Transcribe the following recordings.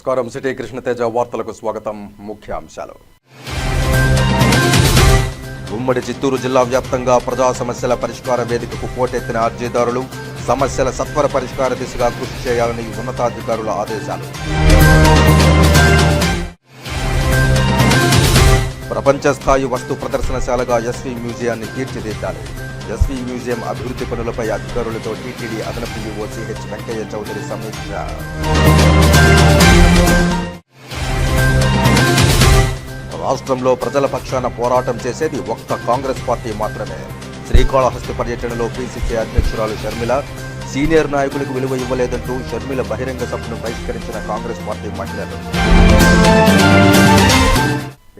నమస్కారం. సిటీ కృష్ణతేజ వార్తలకు స్వాగతం. ముఖ్యాంశాలు. ఉమ్మడి చిత్తూరు జిల్లా వ్యాప్తంగా ప్రజా సమస్యల పరిష్కార వేదికకు పోటెత్తిన అర్జీదారులు సమస్యల సత్వర పరిష్కార దిశగా కృషి చేయాలని ఉన్నతాధికారుల ఆదేశాలు. ప్రపంచ స్థాయి వస్తు ప్రదర్శనశాలగా ఎస్వీ మ్యూజియాన్ని తీర్చిదిద్దాలి. ఎస్వీ మ్యూజియం అభివృద్ధి పనులపై అధికారులతో టీటీడీ అదనపు ఈవో సిహెచ్ వెంకయ్య చౌదరి సమీక్ష. రాష్ట్రంలో ప్రజల పక్షాన పోరాటం చేసేది ఒక్క కాంగ్రెస్ పార్టీ మాత్రమే. శ్రీకాళహస్తి పర్యటనలో పీసీసీ అధ్యక్షురాలు షర్మిల సీనియర్ నాయకులకు విలువ ఇవ్వలేదంటూ షర్మిల బహిరంగ సభను బహిష్కరించిన కాంగ్రెస్ పార్టీ మహిళలు.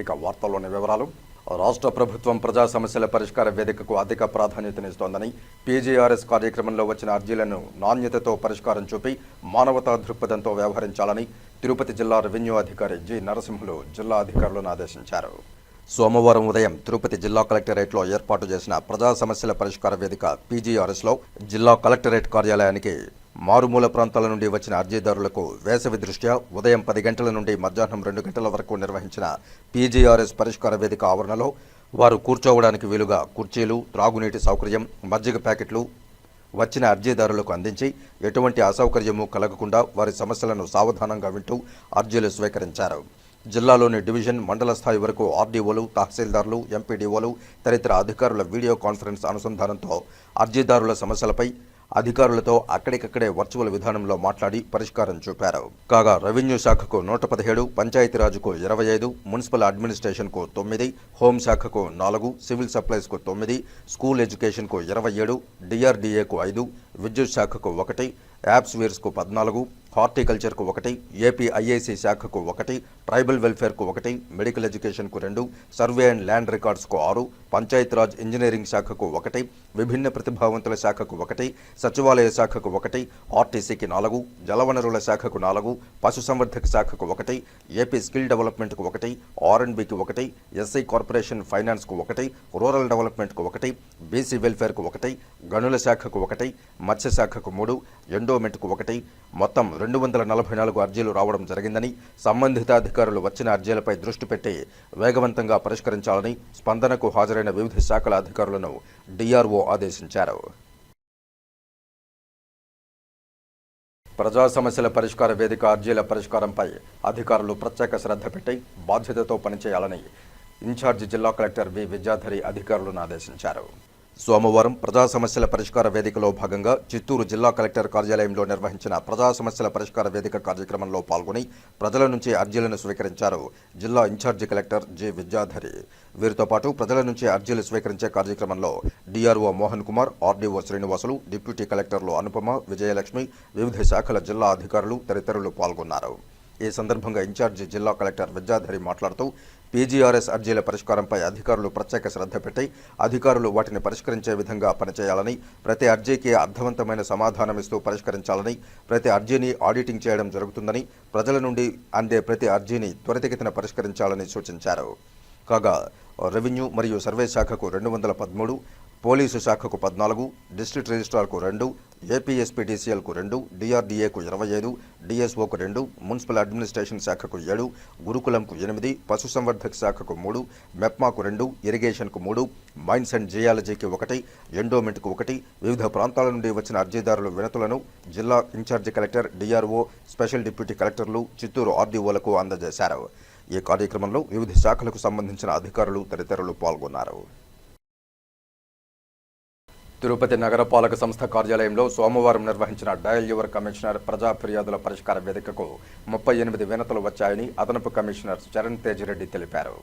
ఇక వార్తల్లోని వివరాలు. రాష్ట్ర ప్రభుత్వం ప్రజా సమస్యల పరిష్కార వేదికకు అధిక ప్రాధాన్యతనిస్తోందని, పీజీఆర్ఎస్ కార్యక్రమంలో వచ్చిన అర్జీలను నాణ్యతతో పరిష్కారం చూపి మానవతా దృక్పథంతో వ్యవహరించాలని తిరుపతి జిల్లా రెవెన్యూ అధికారి జి నరసింహులు జిల్లా అధికారులను ఆదేశించారు. సోమవారం ఉదయం తిరుపతి జిల్లా కలెక్టరేట్లో ఏర్పాటు చేసిన ప్రజా సమస్యల పరిష్కార వేదిక పీజీఆర్ఎస్లో జిల్లా కలెక్టరేట్ కార్యాలయానికి మారుమూల ప్రాంతాల నుండి వచ్చిన అర్జీదారులకు వేసవి దృష్ట్యా ఉదయం 10 గంటల నుండి మధ్యాహ్నం 2 గంటల వరకు నిర్వహించిన పీజీఆర్ఎస్ పరిష్కార వేదిక ఆవరణలో వారు కూర్చోవడానికి వీలుగా కుర్చీలు, త్రాగునీటి సౌకర్యం, మజ్జిగ ప్యాకెట్లు వచ్చిన అర్జీదారులకు అందించి ఎటువంటి అసౌకర్యము కలగకుండా వారి సమస్యలను సావధానంగా వింటూ అర్జీలు స్వీకరించారు. జిల్లాలోని డివిజన్, మండల స్థాయి వరకు ఆర్డీఓలు, తహసీల్దార్లు, ఎంపీడీఓలు తదితర అధికారుల వీడియో కాన్ఫరెన్స్ అనుసంధానంతో అర్జీదారుల సమస్యలపై అధికారులతో అక్కడికక్కడే వర్చువల్ విధానంలో మాట్లాడి పరిష్కారం చూపారు. కాగా రెవెన్యూ శాఖకు 117, పంచాయతీరాజ్కు 25, మున్సిపల్ అడ్మినిస్ట్రేషన్కు 9, హోంశాఖకు 4, సివిల్ సప్లైస్కు 9, స్కూల్ ఎడ్యుకేషన్కు 27, డిఆర్డీఏకు 5, విద్యుత్ శాఖకు 1, యాప్స్వీర్స్కు 14, హార్టికల్చర్కు 1, ఏపీ ఐఐసి శాఖకు 1, ట్రైబల్ వెల్ఫేర్కు 1, మెడికల్ ఎడ్యుకేషన్కు 2, సర్వే అండ్ ల్యాండ్ రికార్డ్స్కు 6, పంచాయతీరాజ్ ఇంజనీరింగ్ శాఖకు 1, విభిన్న ప్రతిభావంతుల శాఖకు 1, సచివాలయ శాఖకు 1, ఆర్టీసీకి 4, జలవనరుల శాఖకు 4, పశుసంవర్ధక శాఖకు 1, ఏపీ స్కిల్ డెవలప్మెంట్కు 1, ఆర్ఎండ్బికి 1, ఎస్సీ కార్పొరేషన్ ఫైనాన్స్కు 1, రూరల్ డెవలప్మెంట్కు 1, బీసీ వెల్ఫేర్కు 1, గనుల శాఖకు 1, మత్స్య శాఖకు 3, ఎండోమెంట్కు 1, మొత్తం 244 అర్జీలు రావడం జరిగిందని, సంబంధిత అధికారులు వచ్చిన అర్జీలపై దృష్టి పెట్టి వేగవంతంగా పరిష్కరించాలని స్పందనకు హాజరైన వివిధ శాఖల అధికారులను డిఆర్ఓ ఆదేశించారు. ప్రజా సమస్యల పరిష్కార వేదిక అర్జీల పరిష్కారంపై అధికారులు ప్రత్యేక శ్రద్ధ పెట్టి బాధ్యతతో పనిచేయాలని ఇన్ఛార్జి జిల్లా కలెక్టర్ వి విద్యాధరి అధికారులను ఆదేశించారు. సోమవారం ప్రజా సమస్యల పరిష్కార వేదికలో భాగంగా చిత్తూరు జిల్లా కలెక్టర్ కార్యాలయంలో నిర్వహించిన ప్రజా సమస్యల పరిష్కార వేదిక కార్యక్రమంలో పాల్గొని ప్రజల నుంచి అర్జీలను స్వీకరించారు జిల్లా ఇన్ఛార్జి కలెక్టర్ జి విద్యాధరి. వీరితో పాటు ప్రజల నుంచి అర్జీలు స్వీకరించే కార్యక్రమంలో DRO Mohan Kumar, RDO Srinivasulu, deputy కలెక్టర్లు అనుపమ, విజయలక్ష్మి, వివిధ శాఖల జిల్లా అధికారులు తదితరులు పాల్గొన్నారు. ఈ సందర్భంగా ఇన్ఛార్జి జిల్లా కలెక్టర్ విద్యాధరి మాట్లాడుతూ పీజీఆర్ఎస్ అర్జీల పరిష్కారంపై అధికారులు ప్రత్యేక శ్రద్ధ పెట్టి అధికారులు వాటిని పరిష్కరించే విధంగా పనిచేయాలని, ప్రతి అర్జీకి అర్థవంతమైన సమాధానమిస్తూ పరిష్కరించాలని, ప్రతి అర్జీని ఆడిటింగ్ చేయడం జరుగుతుందని, ప్రజల నుండి అందే ప్రతి అర్జీని త్వరితగతిన పరిష్కరించాలని సూచించారు. కాగా రెవెన్యూ మరియు సర్వే శాఖకు 213, పోలీసు శాఖకు 14, డిస్ట్రిక్ట్ రిజిస్ట్రార్కు 2, ఏపీఎస్పీడీసీఎల్కు 2, డిఆర్డీఏకు 25, డిఎస్ఓకు 2, మున్సిపల్ అడ్మినిస్ట్రేషన్ శాఖకు 7, గురుకులంకు 8, పశుసంవర్ధక శాఖకు 3, మెప్మాకు 2, ఇరిగేషన్కు 3, మైన్స్ అండ్ జియాలజీకి 1, ఎండోమెంట్కు 1, వివిధ ప్రాంతాల నుండి వచ్చిన అర్జీదారుల వినతులను జిల్లా in-charge collector, DRO, special deputy కలెక్టర్లు, చిత్తూరు ఆర్డీఓలకు అందజేశారు. ఈ కార్యక్రమంలో వివిధ శాఖలకు సంబంధించిన అధికారులు తదితరులు పాల్గొన్నారు. తిరుపతి నగరపాలక సంస్థ కార్యాలయంలో సోమవారం నిర్వహించిన డయల్ యువర్ కమిషనర్ ప్రజా ఫిర్యాదుల పరిష్కార వేదికకు 38 వినతులు వచ్చాయని అదనపు కమిషనర్ చరణ్ తేజ్ రెడ్డి తెలిపారు.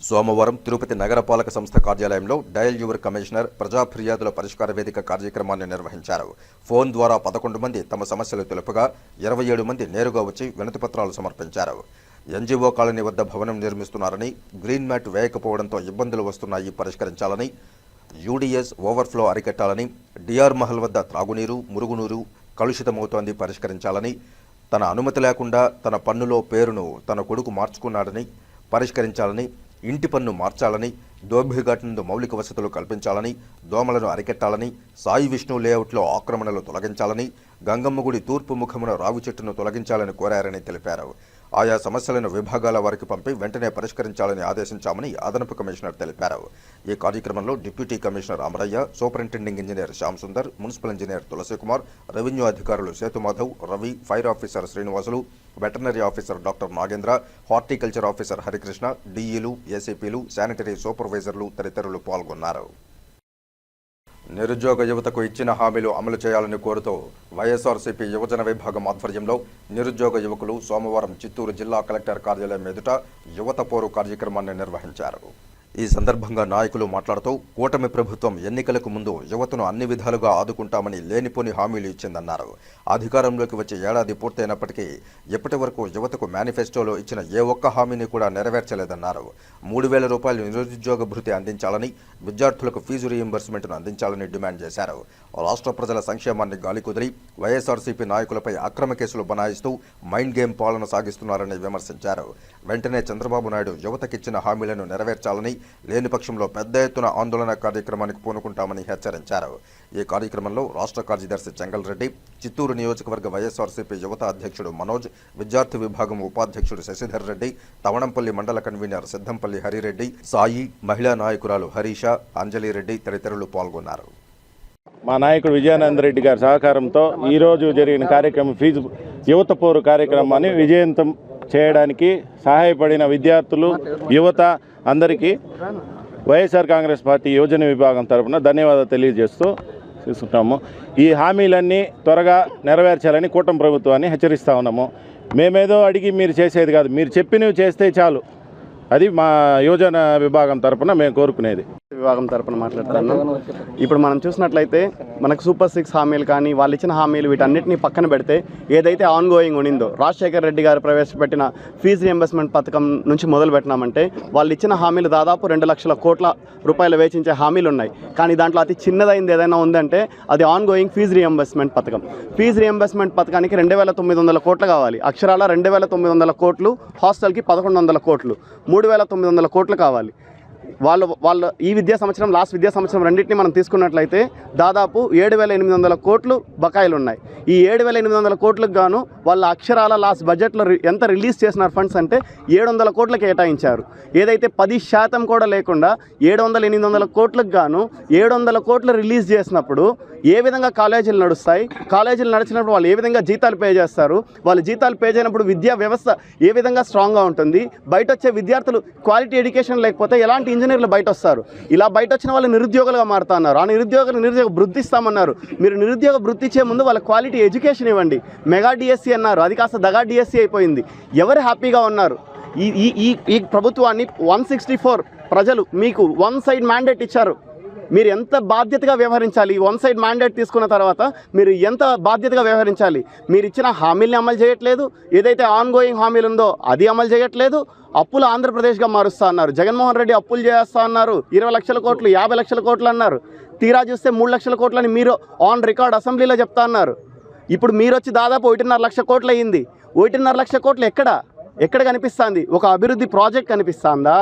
సోమవారం తిరుపతి నగరపాలక సంస్థ కార్యాలయంలో డయల్ యువర్ కమిషనర్ ప్రజా ఫిర్యాదుల పరిష్కార వేదిక కార్యక్రమాన్ని నిర్వహించారు. ఫోన్ ద్వారా 11 మంది తమ సమస్యలు తెలుపగా 27 మంది నేరుగా వచ్చి వినతిపత్రాలు సమర్పించారు. ఎన్జీఓ కాలనీ వద్ద భవనం నిర్మిస్తున్నారని, గ్రీన్ మ్యాట్ వేయకపోవడంతో ఇబ్బందులు వస్తున్నాయి, పరిష్కరించాలని, యూడీఎస్ ఓవర్ఫ్లో అరికట్టాలని, డిఆర్ మహల్ వద్ద త్రాగునీరు, మురుగునీరు కలుషితమవుతోంది, పరిష్కరించాలని, తన అనుమతి లేకుండా తన పన్నులో పేరును తన కొడుకు మార్చుకున్నాడని పరిష్కరించాలని, ఇంటి పన్ను మార్చాలని, దోభిఘాట్ మౌలిక వసతులు కల్పించాలని, దోమలను అరికట్టాలని, సాయి విష్ణు లేఅవుట్లో ఆక్రమణలు తొలగించాలని, గంగమ్మ గుడి తూర్పు ముఖమున రావి చెట్టును తొలగించాలని కోరారని తెలిపారు. ఆయా సమస్యలను విభాగాల వారికి పంపి వెంటనే పరిష్కరించాలని ఆదేశించామని అదనపు కమిషనర్ తెలిపారు. ఈ కార్యక్రమంలో deputy commissioner Amaraiah, superintending engineer Shyam Sundar, municipal engineer Tulasi Kumar, revenue అధికారులు Sethumadhav, Ravi, fire officer Srinivasulu, veterinary officer doctor Nagendra, horticulture officer Harikrishna, డీఈలు, ఏసీపీలు, శానిటరీ సూపర్వైజర్లు తదితరులు పాల్గొన్నారు. నిరుద్యోగ యువతకు ఇచ్చిన హామీలు అమలు చేయాలని కోరుతూ వైఎస్ఆర్సీపీ యువజన విభాగం ఆధ్వర్యంలో నిరుద్యోగ యువకులు సోమవారం చిత్తూరు జిల్లా కలెక్టర్ కార్యాలయం ఎదుట యువత పోరు కార్యక్రమాన్ని నిర్వహించారు. ఈ సందర్భంగా నాయకులు మాట్లాడుతూ కూటమి ప్రభుత్వం ఎన్నికలకు ముందు యువతను అన్ని విధాలుగా ఆదుకుంటామని లేనిపోని హామీలు ఇచ్చిందన్నారు. అధికారంలోకి వచ్చి ఏడాది పూర్తయినప్పటికీ ఇప్పటి వరకు యువతకు మేనిఫెస్టోలో ఇచ్చిన ఏ ఒక్క హామీని కూడా నెరవేర్చలేదన్నారు. 3,000 రూపాయలు నిరుద్యోగ భృతి అందించాలని, విద్యార్థులకు ఫీజు రీయింబర్స్మెంట్ను అందించాలని డిమాండ్ చేశారు. రాష్ట్ర ప్రజల సంక్షేమాన్ని గాలికుదిరి వైఎస్ఆర్సీపీ నాయకులపై అక్రమ కేసులు బనాయిస్తూ మైండ్ గేమ్ పాలన సాగిస్తున్నారని విమర్శించారు. వెంటనే చంద్రబాబు నాయుడు యువతకిచ్చిన హామీలను నెరవేర్చాలని, లేని పక్షంలో పెద్ద ఎత్తున ఆందోళన కార్యక్రమానికి పూనుకుంటామని హెచ్చరించారు. ఈ కార్యక్రమంలో రాష్ట్ర కార్యదర్శి చెంగల్ రెడ్డి, చిత్తూరు నియోజకవర్గ వైఎస్ఆర్సీపీ యువత అధ్యక్షుడు మనోజ్, విద్యార్థి విభాగం ఉపాధ్యక్షుడు శశిధర్ రెడ్డి, తవణంపల్లి మండల కన్వీనర్ సిద్ధంపల్లి హరిరెడ్డి, సాయి, మహిళా నాయకురాలు హరీష, అంజలి రెడ్డి తదితరులు పాల్గొన్నారు. మా నాయకుడు విజయానంద రెడ్డి గారి సహకారంతో ఈరోజు జరిగిన కార్యక్రమం ఫీజు యువత పోరు కార్యక్రమాన్ని విజయవంతం చేయడానికి సహాయపడిన విద్యార్థులు, యువత అందరికీ వైఎస్ఆర్ కాంగ్రెస్ పార్టీ యువజన విభాగం తరఫున ధన్యవాదాలు తెలియజేస్తూ తీసుకుంటాము. ఈ హామీలన్నీ త్వరగా నెరవేర్చాలని కూటమి ప్రభుత్వాన్ని హెచ్చరిస్తూ ఉన్నాము. మేమేదో అడిగి మీరు చేసేది కాదు, మీరు చెప్పినవి చేస్తే చాలు. అది మా యువజన విభాగం తరఫున మేము కోరుకునేది. విభాగం తరపున మాట్లాడుతున్నాను. ఇప్పుడు మనం చూసినట్లయితే మనకు సూపర్ 6 హామీలు కానీ వాళ్ళు ఇచ్చిన హామీలు వీటన్నిటిని పక్కన పెడితే ఏదైతే ఆన్ గోయింగ్ ఉండిందో రాజశేఖర రెడ్డి గారు ప్రవేశపెట్టిన ఫీజు రియంబర్స్మెంట్ పథకం నుంచి మొదలు పెట్టినామంటే వాళ్ళు ఇచ్చిన హామీలు దాదాపు 2 లక్షల కోట్ల రూపాయలు వేచించే హామీలు ఉన్నాయి. కానీ దాంట్లో అతి చిన్నదైంది ఏదైనా ఉందంటే అది ఆన్ గోయింగ్ ఫీజు రియంబర్స్మెంట్ పథకం. ఫీజు రియంబర్స్మెంట్ పథకానికి 2,900 కోట్లు కావాలి. అక్షరాల 2,900 కోట్లు, హాస్టల్కి 1,100 కోట్లు, 3,900 కోట్లు కావాలి. వాళ్ళు ఈ విద్యా సంవత్సరం, లాస్ట్ విద్యా సంవత్సరం రెండింటిని మనం తీసుకున్నట్లయితే దాదాపు 7,800 కోట్లు బకాయిలు ఉన్నాయి. ఈ 7,800 కోట్లకు గాను వాళ్ళ అక్షరాల లాస్ట్ బడ్జెట్లో ఎంత రిలీజ్ చేసినారు ఫండ్స్ అంటే 700 కోట్లు కేటాయించారు. ఏదైతే 10% కూడా లేకుండా 700-800 కోట్లకు గాను 700 కోట్లు రిలీజ్ చేసినప్పుడు ఏ విధంగా కాలేజీలు నడుస్తాయి? కాలేజీలు నడిచినప్పుడు వాళ్ళు ఏ విధంగా జీతాలు పే చేస్తారు? వాళ్ళు జీతాలు పే చేయనప్పుడు విద్యా వ్యవస్థ ఏ విధంగా స్ట్రాంగ్గా ఉంటుంది? బయట వచ్చే విద్యార్థులు క్వాలిటీ ఎడ్యుకేషన్ లేకపోతే ఎలాంటి ఇంజనీర్లు బయట వస్తారు? ఇలా బయట వచ్చిన వాళ్ళు నిరుద్యోగులుగా మారుతున్నారు. ఆ నిరుద్యోగ భృతి ఇస్తామన్నారు. మీరు నిరుద్యోగ భృతి ఇచ్చే ముందు వాళ్ళ క్వాలిటీ ఎడ్యుకేషన్ ఇవ్వండి. మెగా డిఎస్సి అన్నారు, అది కాస్త దగా డిఎస్సి అయిపోయింది. ఎవరు హ్యాపీగా ఉన్నారు? ఈ ప్రభుత్వాన్ని 164 ప్రజలు మీకు 1 సైడ్ మ్యాండేట్ ఇచ్చారు. మీరు ఎంత బాధ్యతగా వ్యవహరించాలి? 1 సైడ్ మ్యాండేట్ తీసుకున్న తర్వాత మీరు ఎంత బాధ్యతగా వ్యవహరించాలి? మీరు ఇచ్చిన హామీల్ని అమలు చేయట్లేదు. ఏదైతే ఆన్ గోయింగ్ హామీలు ఉందో అది అమలు చేయట్లేదు. అప్పులు ఆంధ్రప్రదేశ్గా మారుస్తా అన్నారు. జగన్మోహన్ రెడ్డి అప్పులు చేస్తా అన్నారు. 20 లక్షల కోట్లు, 50 లక్షల కోట్లు అన్నారు. తీరా చూస్తే 3 లక్షల కోట్లని మీరు ఆన్ రికార్డ్ అసెంబ్లీలో చెప్తా అన్నారు. ఇప్పుడు మీరు వచ్చి దాదాపు 1.5 లక్ష కోట్లు అయ్యింది. 1.5 లక్ష కోట్లు ఎక్కడ కనిపిస్తుంది? ఒక అభివృద్ధి ప్రాజెక్ట్ కనిపిస్తుందా?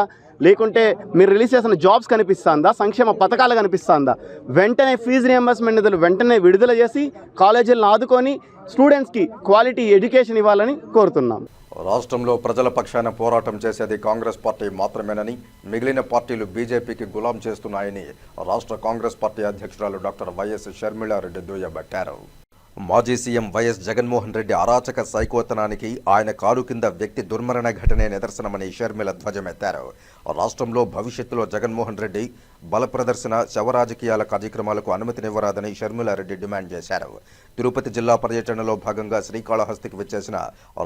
లేకుంటే మీరు రిలీజ్ చేసిన జాబ్స్ కనిపిస్తుందా? సంక్షేమ పథకాలు కనిపిస్తుందా? వెంటనే ఫీజు రియంబర్స్మెంట్ నిధులు వెంటనే విడుదల చేసి కాలేజీలను ఆదుకొని స్టూడెంట్స్కి క్వాలిటీ ఎడ్యుకేషన్ ఇవ్వాలని కోరుతున్నాం. రాష్ట్రంలో ప్రజల పక్షాన పోరాటం చేసేది కాంగ్రెస్ పార్టీ మాత్రమేనని, మిగిలిన పార్టీలు బీజేపీకి గులాం చేస్తున్నాయని రాష్ట్ర కాంగ్రెస్ పార్టీ అధ్యక్షురాలు డాక్టర్ వైఎస్ షర్మిలారెడ్డి దుయ్యబట్టారు. మాజీ సీఎం వైఎస్ జగన్మోహన్ రెడ్డి అరాచక సైకోతనానికి ఆయన కారు కింద వ్యక్తి దుర్మరణ ఘటనే నిదర్శనమని షర్మిల ధ్వజమెత్తారు. రాష్ట్రంలో భవిష్యత్తులో జగన్మోహన్ రెడ్డి బల ప్రదర్శన, శవరాజకీయాల కార్యక్రమాలకు అనుమతినివ్వరాదని షర్మిలారెడ్డి డిమాండ్ చేశారు. తిరుపతి జిల్లా పర్యటనలో భాగంగా శ్రీకాళహస్తికి విచ్చేసిన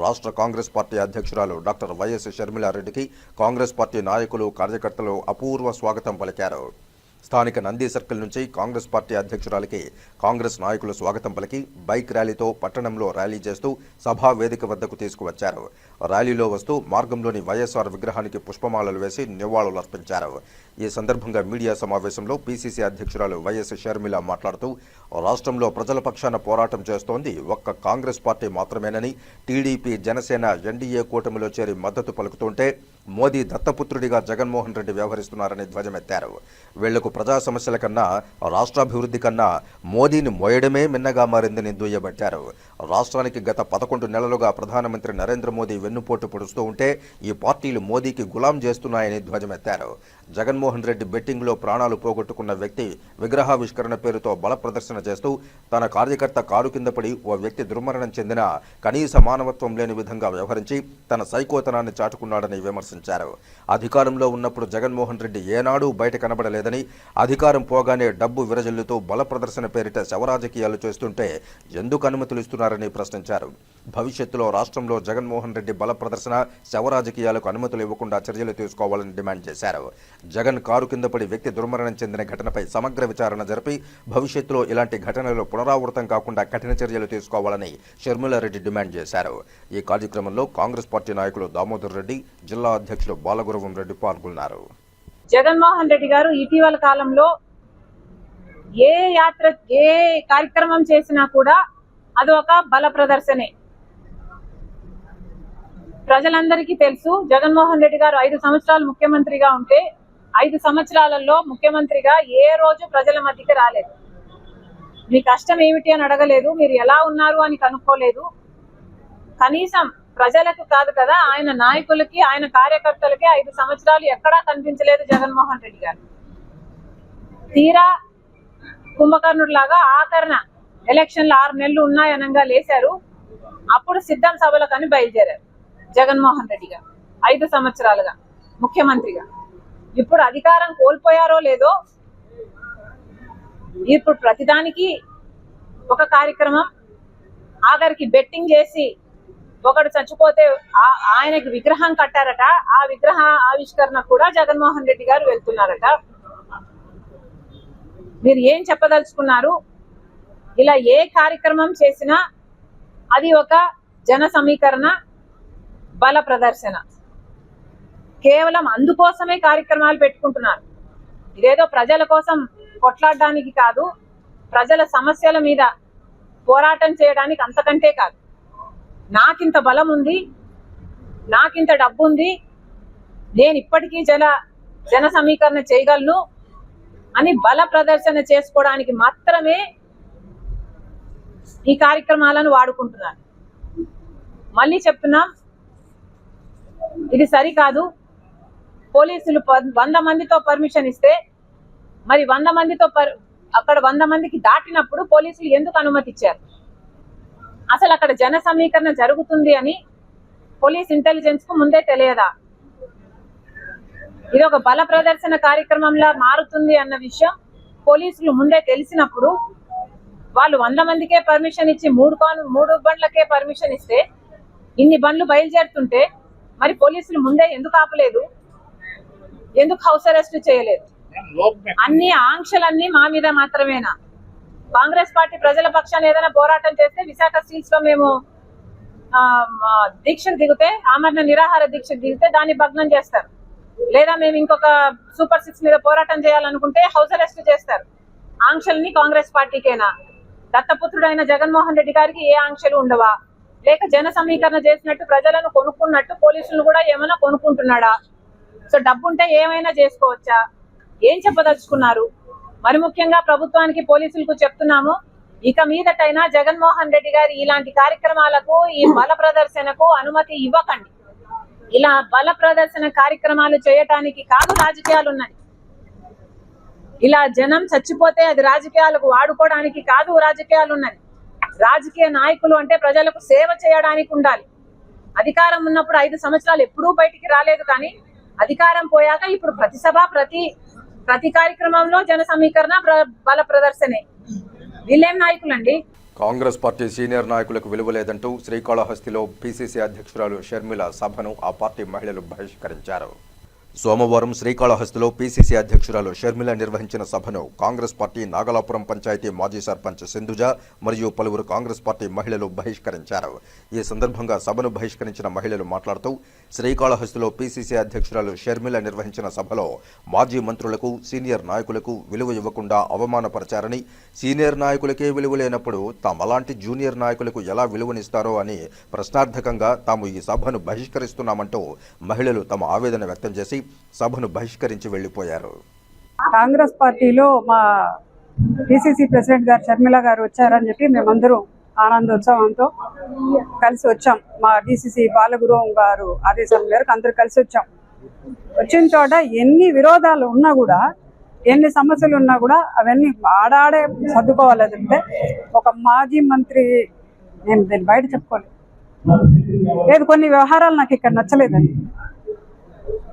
రాష్ట్ర కాంగ్రెస్ పార్టీ అధ్యక్షురాలు డాక్టర్ వైఎస్ షర్మిలారెడ్డికి కాంగ్రెస్ పార్టీ నాయకులు, కార్యకర్తలు అపూర్వ స్వాగతం పలికారు. స్థానిక నంది సర్కిల్ నుంచి కాంగ్రెస్ పార్టీ అధ్యక్షురాలికి కాంగ్రెస్ నాయకులు స్వాగతం పలికి బైక్ ర్యాలీతో పట్టణంలో ర్యాలీ చేస్తూ సభా వేదిక వద్దకు తీసుకువచ్చారు. ర్యాలీలో వస్తూ మార్గంలోని వైఎస్ఆర్ విగ్రహానికి పుష్పమాలలు వేసి నివాళులర్పించారు. ఈ సందర్భంగా మీడియా సమావేశంలో పీసీసీ అధ్యక్షురాలు వైఎస్ షర్మిల మాట్లాడుతూ రాష్ట్రంలో ప్రజల పక్షాన పోరాటం చేస్తోంది ఒక్క కాంగ్రెస్ పార్టీ మాత్రమేనని, టీడీపీ, జనసేన, ఎన్డీఏ కూటమిలో చేరి మద్దతు పలుకుతుంటే మోదీ దత్తపుత్రుడిగా జగన్మోహన్ రెడ్డి వ్యవహరిస్తున్నారని ధ్వజమెత్తారు. వీళ్లకు ప్రజా సమస్యల కన్నా రాష్ట్రాభివృద్ధి కన్నా మోదీని మోయడమే మిన్నగా మారిందని దుయ్యబట్టారు. రాష్ట్రానికి గత 11 నెలలుగా ప్రధానమంత్రి నరేంద్ర మోదీ వెన్నుపోటు పొడుస్తూ ఉంటే ఈ పార్టీలు మోదీకి గులాం చేస్తున్నాయని ధ్వజమెత్తారు. జగన్మోహన్ రెడ్డి బెట్టింగ్లో ప్రాణాలు పోగొట్టుకున్న వ్యక్తి విగ్రహావిష్కరణ పేరుతో బల ప్రదర్శన చేస్తూ తన కార్యకర్త కారు కింద పడి ఓ వ్యక్తి దుర్మరణం చెందిన కనీస మానవత్వం లేని విధంగా వ్యవహరించి తన సైకోతనాన్ని చాటుకున్నాడని విమర్శించారు. అధికారంలో ఉన్నప్పుడు జగన్మోహన్ రెడ్డి ఏనాడూ బయట కనబడలేదని, అధికారం పోగానే డబ్బు విరజిల్లుతూ బల ప్రదర్శన పేరిట శవరాజకీయాలు చేస్తుంటే ఎందుకు అనుమతులు ఇస్తున్నారని ప్రశ్నించారు. భవిష్యత్తులో రాష్ట్రంలో జగన్మోహన్ రెడ్డి బల ప్రదర్శన శవరాజకీయాలకు అనుమతులు ఇవ్వకుండా చర్యలు తీసుకోవాలని డిమాండ్ చేశారు. జగన్ కారు కింద పడి వ్యక్తి దుర్మరణం చెందిన ఘటనపై సమగ్ర విచారణ జరిపి భవిష్యత్తులో ఇలాంటి ఘటనలు పునరావృతం కాకుండా కఠిన చర్యలు తీసుకోవాలని షర్మిలారెడ్డి డిమాండ్ చేశారు. ఈ కార్యక్రమంలో కాంగ్రెస్ పార్టీ నాయకులు దామోదర్ రెడ్డి, జిల్లా అధ్యక్షులు బాలగురవం రెడ్డి పాల్గొన్నారు. జగన్మోహన్ రెడ్డి గారు ఇటీవల కాలంలో ఏ కార్యక్రమం చేసినా కూడా అది ఒక బల ప్రదర్శనే. ప్రజలందరికీ తెలుసు, జగన్మోహన్ రెడ్డి గారు 5 సంవత్సరాలు ముఖ్యమంత్రిగా ఉంటే 5 సంవత్సరాలలో ముఖ్యమంత్రిగా ఏ రోజు ప్రజల మధ్యకి రాలేదు. మీ కష్టం ఏమిటి అని అడగలేదు, మీరు ఎలా ఉన్నారు అని కనుక్కోలేదు. కనీసం ప్రజలకు కాదు కదా, ఆయన నాయకులకి ఆయన కార్యకర్తలకి 5 సంవత్సరాలు ఎక్కడా కనిపించలేదు జగన్మోహన్ రెడ్డి గారు. తీరా కుంభకర్ణుడిలాగా ఆఖరణ ఎలక్షన్లు 6 నెలలు ఉన్నాయనంగా లేశారు. అప్పుడు సిద్ధం సభలకని బయలుదేరారు జగన్మోహన్ రెడ్డి గారు 5 సంవత్సరాలుగా ముఖ్యమంత్రిగా. ఇప్పుడు అధికారం కోల్పోయారో లేదో, ఇప్పుడు ప్రతిదానికి ఒక కార్యక్రమం, ఆఖరికి బెట్టింగ్ చేసి ఒకడు చచ్చిపోతే ఆయనకి విగ్రహం కట్టారట, ఆ విగ్రహ ఆవిష్కరణ కూడా జగన్మోహన్ రెడ్డి గారు వెళ్తున్నారట. మీరు ఏం చెప్పదలుచుకున్నారు? ఇలా ఏ కార్యక్రమం చేసినా అది ఒక జన సమీకరణ, బల ప్రదర్శన. కేవలం అందుకోసమే కార్యక్రమాలు పెట్టుకుంటున్నారు. ఇదేదో ప్రజల కోసం కొట్లాడడానికి కాదు, ప్రజల సమస్యల మీద పోరాటం చేయడానికి, అంతకంటే కాదు. నాకింత బలం ఉంది, నాకింత డబ్బు ఉంది, నేను ఇప్పటికీ జన సమీకరణ చేయగలను అని బల ప్రదర్శన చేసుకోవడానికి మాత్రమే ఈ కార్యక్రమాలను వాడుకుంటున్నారు. మళ్ళీ చెప్తున్నాం, ఇది సరికాదు. పోలీసులు 100 మందితో పర్మిషన్ ఇస్తే మరి 100 మందితో అక్కడ 100 మందికి దాటినప్పుడు పోలీసులు ఎందుకు అనుమతి ఇచ్చారు? అసలు అక్కడ జన సమీకరణ జరుగుతుంది అని పోలీస్ ఇంటెలిజెన్స్ కు ముందే తెలియదా? ఇది ఒక బల ప్రదర్శన కార్యక్రమంలా మారుతుంది అన్న విషయం పోలీసులు ముందే తెలిసినప్పుడు వాళ్ళు 100 మందికే పర్మిషన్ ఇచ్చి 3 బండ్లకే పర్మిషన్ ఇస్తే ఇన్ని బండ్లు బయలుదేరుతుంటే మరి పోలీసులు ముందే ఎందుకు ఆపలేదు? ఎందుకు హౌస్ అరెస్ట్ చేయలేదు? అన్ని ఆంక్షలన్నీ మా మీద మాత్రమేనా? కాంగ్రెస్ పార్టీ ప్రజల పక్షాన్ని ఏదైనా పోరాటం చేస్తే విశాఖ స్టీల్స్ లో మేము దీక్షకు దిగితే, ఆమరణ నిరాహార దీక్షకు దిగితే దాన్ని భగ్నం చేస్తారు. లేదా మేము ఇంకొక సూపర్ 6 మీద పోరాటం చేయాలనుకుంటే హౌస్ అరెస్ట్ చేస్తారు. ఆంక్షల్ని కాంగ్రెస్ పార్టీకేనా? దత్తపుత్రుడైన జగన్మోహన్ రెడ్డి గారికి ఏ ఆంక్షలు ఉండవా? లేక జన సమీకరణ చేసినట్టు ప్రజలను కొనుక్కున్నట్టు పోలీసులు కూడా ఏమైనా కొనుక్కుంటున్నాడా? సో డబ్బుంటే ఏమైనా చేసుకోవచ్చా? ఏం చెప్పదలుచుకున్నారు? మరి ముఖ్యంగా ప్రభుత్వానికి, పోలీసులకు చెప్తున్నాము, ఇక మీదటైనా జగన్మోహన్ రెడ్డి గారి ఇలాంటి కార్యక్రమాలకు, ఈ బల ప్రదర్శనకు అనుమతి ఇవ్వకండి. ఇలా బల ప్రదర్శన కార్యక్రమాలు చేయటానికి కాదు రాజకీయాలు ఉన్నాయి. ఇలా జనం చచ్చిపోతే అది రాజకీయాలకు వాడుకోవడానికి కాదు రాజకీయాలు ఉన్నాయి. రాజకీయ నాయకులు అంటే ప్రజలకు సేవ చేయడానికి ఉండాలి. అధికారం ఉన్నప్పుడు 5 సంవత్సరాలు ఎప్పుడూ బయటికి రాలేదు, కానీ అధికారం పోయాక ఇప్పుడు ప్రతి సభ, ప్రతి కార్యక్రమంలో జన సమీకరణ, బల ప్రదర్శనే. వీళ్ళేం నాయకులండి? కాంగ్రెస్ పార్టీ సీనియర్ నాయకులకు విలువ లేదంటూ శ్రీకాళహస్తిలో పీసీసీ అధ్యక్షురాలు షర్మిల సభను ఆ పార్టీ మహిళలు బహిష్కరించారు. సోమవారం శ్రీకాళహస్తిలో పీసీసీ అధ్యక్షురాలు షర్మిల నిర్వహించిన సభను కాంగ్రెస్ పార్టీ నాగలాపురం పంచాయతీ మాజీ సర్పంచ్ సింధుజ మరియు పలువురు కాంగ్రెస్ పార్టీ మహిళలు బహిష్కరించారు. ఈ సందర్భంగా సభను బహిష్కరించిన మహిళలు మాట్లాడుతూ శ్రీకాళహస్తిలో పీసీసీ అధ్యక్షురాలు షర్మిల నిర్వహించిన సభలో మాజీ మంత్రులకు, సీనియర్ నాయకులకు విలువ ఇవ్వకుండా అవమానపరిచారని, సీనియర్ నాయకులకే విలువ లేనప్పుడు తామలాంటి జూనియర్ నాయకులకు ఎలా విలువనిస్తారో అని ప్రశ్నార్థకంగా తాము ఈ సభను బహిష్కరిస్తున్నామంటూ మహిళలు తమ ఆవేదన వ్యక్తం చేసి సభను బహిష్కరించి వెళ్లిపోయారు. కాంగ్రెస్ పార్టీలో మా పిసిసి ప్రెసిడెంట్ గారు షర్మిల గారు వచ్చారని చెప్పి మేమందరం ఆనందోత్సవంతో కలిసి వచ్చాం. మా డిసిసి బాలగురు గారు ఆదేశం మేరకు అందరూ కలిసి వచ్చాం. వచ్చిన చోట ఎన్ని విరోధాలు ఉన్నా కూడా, ఎన్ని సమస్యలు ఉన్నా కూడా అవన్నీ ఆడాడే సర్దుకోవాలంటే ఒక మాజీ మంత్రి, నేను దీన్ని బయట చెప్పుకోలేదు, లేదు కొన్ని వ్యవహారాలు నాకు ఇక్కడ నచ్చలేదండి.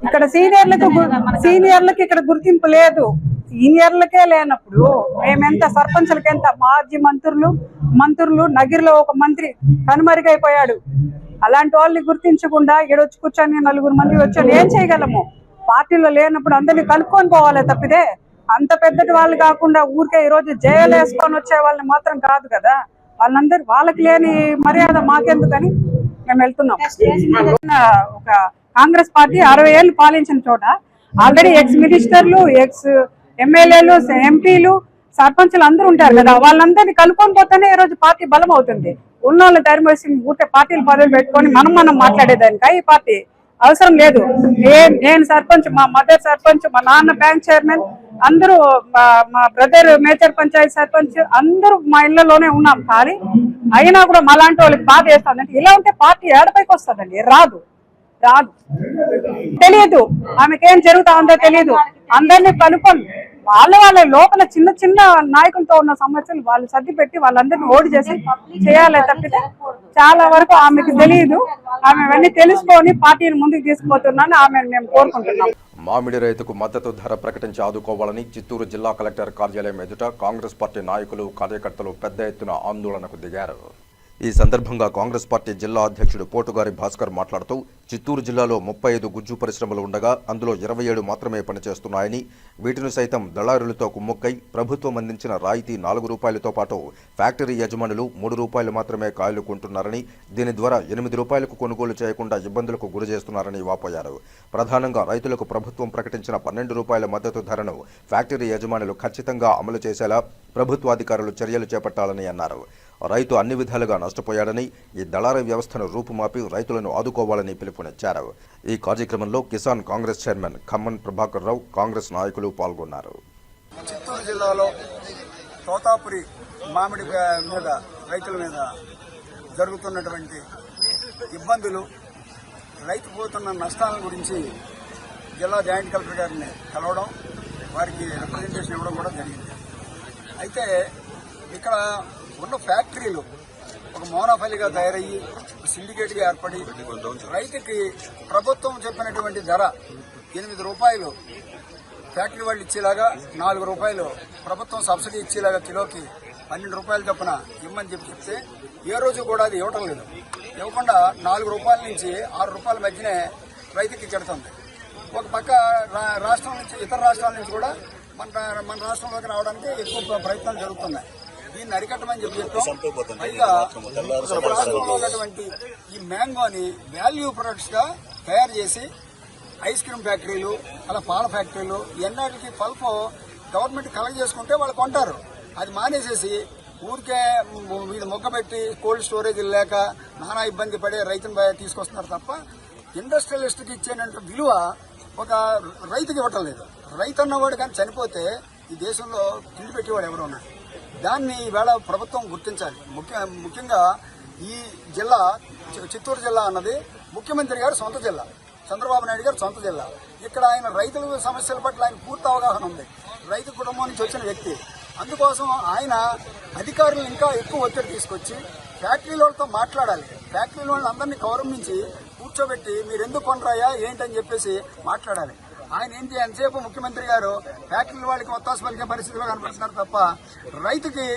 ఇక్కడ సీనియర్లకు ఇక్కడ గుర్తింపు లేదు. సీనియర్లకే లేనప్పుడు మేమెంత సర్పంచులకి ఎంత, మాజీ మంత్రులు నగిరిలో ఒక మంత్రి కనుమరుగైపోయాడు. అలాంటి వాళ్ళని గుర్తించకుండా ఈడొచ్చి కూర్చొని 4 మంది వచ్చాను ఏం చేయగలము? పార్టీలో లేనప్పుడు అందరినీ కలుపుకొని పోవాలే తప్పితే అంత పెద్దటి వాళ్ళు కాకుండా ఊరికే ఈరోజు జైలు వేసుకొని వచ్చే వాళ్ళని మాత్రం కాదు కదా. వాళ్ళకి లేని మర్యాద మాకెందుకని మేము వెళ్తున్నాం. ఒక కాంగ్రెస్ పార్టీ 60 ఏళ్ళు పాలించిన చోట ఆల్రెడీ ఎక్స్ మినిస్టర్లు, ఎక్స్ ఎమ్మెల్యేలు, ఎంపీలు, సర్పంచులు అందరూ ఉంటారు కదా. వాళ్ళందరినీ కలుపుకొని పోతేనే ఈ రోజు పార్టీ బలం అవుతుంది. ఉన్న వాళ్ళని తరిమేసి ఊరికే పార్టీలు పదవులు పెట్టుకొని మనం మాట్లాడేదానికా ఈ పార్టీ అవసరం లేదు. నేను సర్పంచ్, మా మదర్ సర్పంచ్, మా నాన్న బ్యాంక్ చైర్మన్, అందరూ మా బ్రదర్ మేజర్ పంచాయతీ సర్పంచ్, అందరూ మా ఇళ్లలోనే ఉన్నాం. కానీ అయినా కూడా మాలాంటి వాళ్ళకి బాధ వేస్తుందంటే ఇలా ఉంటే పార్టీ ఏడపైకి వస్తుందండి. రాదు తెలియదు, ఆమెకేం జరుగుతా ఉందో తెలియదు. అందరినీ కలుపుకొని వాళ్ళ లోపల చిన్న నాయకులతో ఉన్న సమస్యలు వాళ్ళు సర్ది పెట్టి వాళ్ళందరినీ ఓడి చేసి చేయాలి తప్పితే చాలా వరకు ఆమెకు తెలియదు. ఆమె అవన్నీ తెలుసుకొని పార్టీని ముందుకు తీసుకుపోతున్నాను ఆమెను మేము కోరుకుంటున్నాం. మామిడి రైతుకు మద్దతు ధర ప్రకటించి ఆదుకోవాలని చిత్తూరు జిల్లా కలెక్టర్ కార్యాలయం ఎదుట కాంగ్రెస్ పార్టీ నాయకులు, కార్యకర్తలు పెద్ద ఎత్తున ఆందోళనకు దిగారు. ఈ సందర్భంగా కాంగ్రెస్ పార్టీ జిల్లా అధ్యక్షుడు పోటుగారి భాస్కర్ మాట్లాడుతూ చిత్తూరు జిల్లాలో 35 గుజ్జు పరిశ్రమలు ఉండగా అందులో 27 మాత్రమే పనిచేస్తున్నాయని, వీటిని సైతం దళారులతో కుమ్ముక్కై ప్రభుత్వం అందించిన రాయితీ 4 రూపాయలతో పాటు ఫ్యాక్టరీ యజమానులు 3 రూపాయలు మాత్రమే కాయలు కొంటున్నారని, దీని ద్వారా 8 రూపాయలకు కొనుగోలు చేయకుండా ఇబ్బందులకు గురి చేస్తున్నారని వాపోయారు. ప్రధానంగా రైతులకు ప్రభుత్వం ప్రకటించిన 12 రూపాయల మద్దతు ధరను ఫ్యాక్టరీ యజమానులు ఖచ్చితంగా అమలు చేసేలా ప్రభుత్వాధికారులు చర్యలు చేపట్టాలని అన్నారు. రైతు అన్ని విధాలుగా నష్టపోయాడని, ఈ దళారీ వ్యవస్థను రూపుమాపి రైతులను ఆదుకోవాలని పిలుపునిచ్చారు. ఈ కార్యక్రమంలో కిసాన్ కాంగ్రెస్ చైర్మన్ ఖమ్మన్ ప్రభాకర్ రావు, కాంగ్రెస్ నాయకులు పాల్గొన్నారు. చిత్తూరు జిల్లాలో తోతాపురి మామిడి మీద రైతుల మీద జరుగుతున్నటువంటి ఇబ్బందులు, రైతు పోతున్న నష్టాల గురించి జిల్లా జాయింట్ కలెక్టర్ గారిని కలవడం, వారికి రిప్రజెంటేషన్ ఇవ్వడం కూడా జరిగింది. అయితే ఇక్కడ ఉన్న ఫ్యాక్టరీలు ఒక మోనోఫలిగా తయారయ్యి సిండికేట్గా ఏర్పడి రైతుకి ప్రభుత్వం చెప్పినటువంటి ధర 8 రూపాయలు ఫ్యాక్టరీ వాళ్ళు ఇచ్చేలాగా, 4 రూపాయలు ప్రభుత్వం సబ్సిడీ ఇచ్చేలాగా కిలోకి 12 రూపాయలు చొప్పున ఇమ్మని చెప్తే ఏ రోజు కూడా అది ఇవ్వటం లేదు. ఇవ్వకుండా 4 రూపాయల నుంచి 6 రూపాయల మధ్యనే రైతుకి చెడుతుంది. ఒక పక్క రాష్ట్రం నుంచి, ఇతర రాష్ట్రాల నుంచి కూడా మన రాష్ట్రంలోకి రావడానికి ఎక్కువ ప్రయత్నాలు జరుగుతున్నాయి. దీన్ని అరికట్టమని చెప్పాం. పైగా రాష్ట్రంలో ఉన్నటువంటి ఈ మ్యాంగోని వాల్యూ ప్రొడక్ట్స్ గా తయారు చేసి ఐస్ క్రీమ్ ఫ్యాక్టరీలు, అలా పాల ఫ్యాక్టరీలు, ఎన్నాటికి పల్ప్ గవర్నమెంట్ కలెక్ట్ చేసుకుంటే వాళ్ళు కొంటారు. అది మానేసేసి ఊరికే మీద మొగ్గ పెట్టి కోల్డ్ స్టోరేజ్ లేక నానా ఇబ్బంది పడే రైతుని తీసుకొస్తున్నారు తప్ప ఇండస్ట్రియలిస్ట్కి ఇచ్చేటువంటి విలువ ఒక రైతుకి ఇవ్వటం లేదు. రైతు అన్నవాడు కానీ చనిపోతే ఈ దేశంలో తిండి పెట్టేవాడు ఎవరు ఉన్నారు? దాన్ని ఈవేళ ప్రభుత్వం గుర్తించాలి. ముఖ్యంగా ఈ జిల్లా, చిత్తూరు జిల్లా అన్నది ముఖ్యమంత్రి గారు సొంత జిల్లా, చంద్రబాబు నాయుడు గారు సొంత జిల్లా. ఇక్కడ ఆయన రైతుల సమస్యల పట్ల ఆయన పూర్తి అవగాహన ఉంది. రైతు కుటుంబం నుంచి వచ్చిన వ్యక్తి. అందుకోసం ఆయన అధికారులు ఇంకా ఎక్కువ ఒత్తిడి తీసుకొచ్చి ఫ్యాక్టరీల వాళ్ళతో మాట్లాడాలి. ఫ్యాక్టరీల వాళ్ళని అందరినీ గౌరవించి కూర్చోబెట్టి మీరు ఎందుకు కొనరాయా ఏంటని చెప్పేసి మాట్లాడాలి. ఆయన ఏంటి ఎంతసేపు ముఖ్యమంత్రి గారు ఫ్యాక్టరీల వాళ్ళకి ఒత్తాసు పలికే పరిస్థితిలో కనపడుతున్నారు తప్ప రైతుకి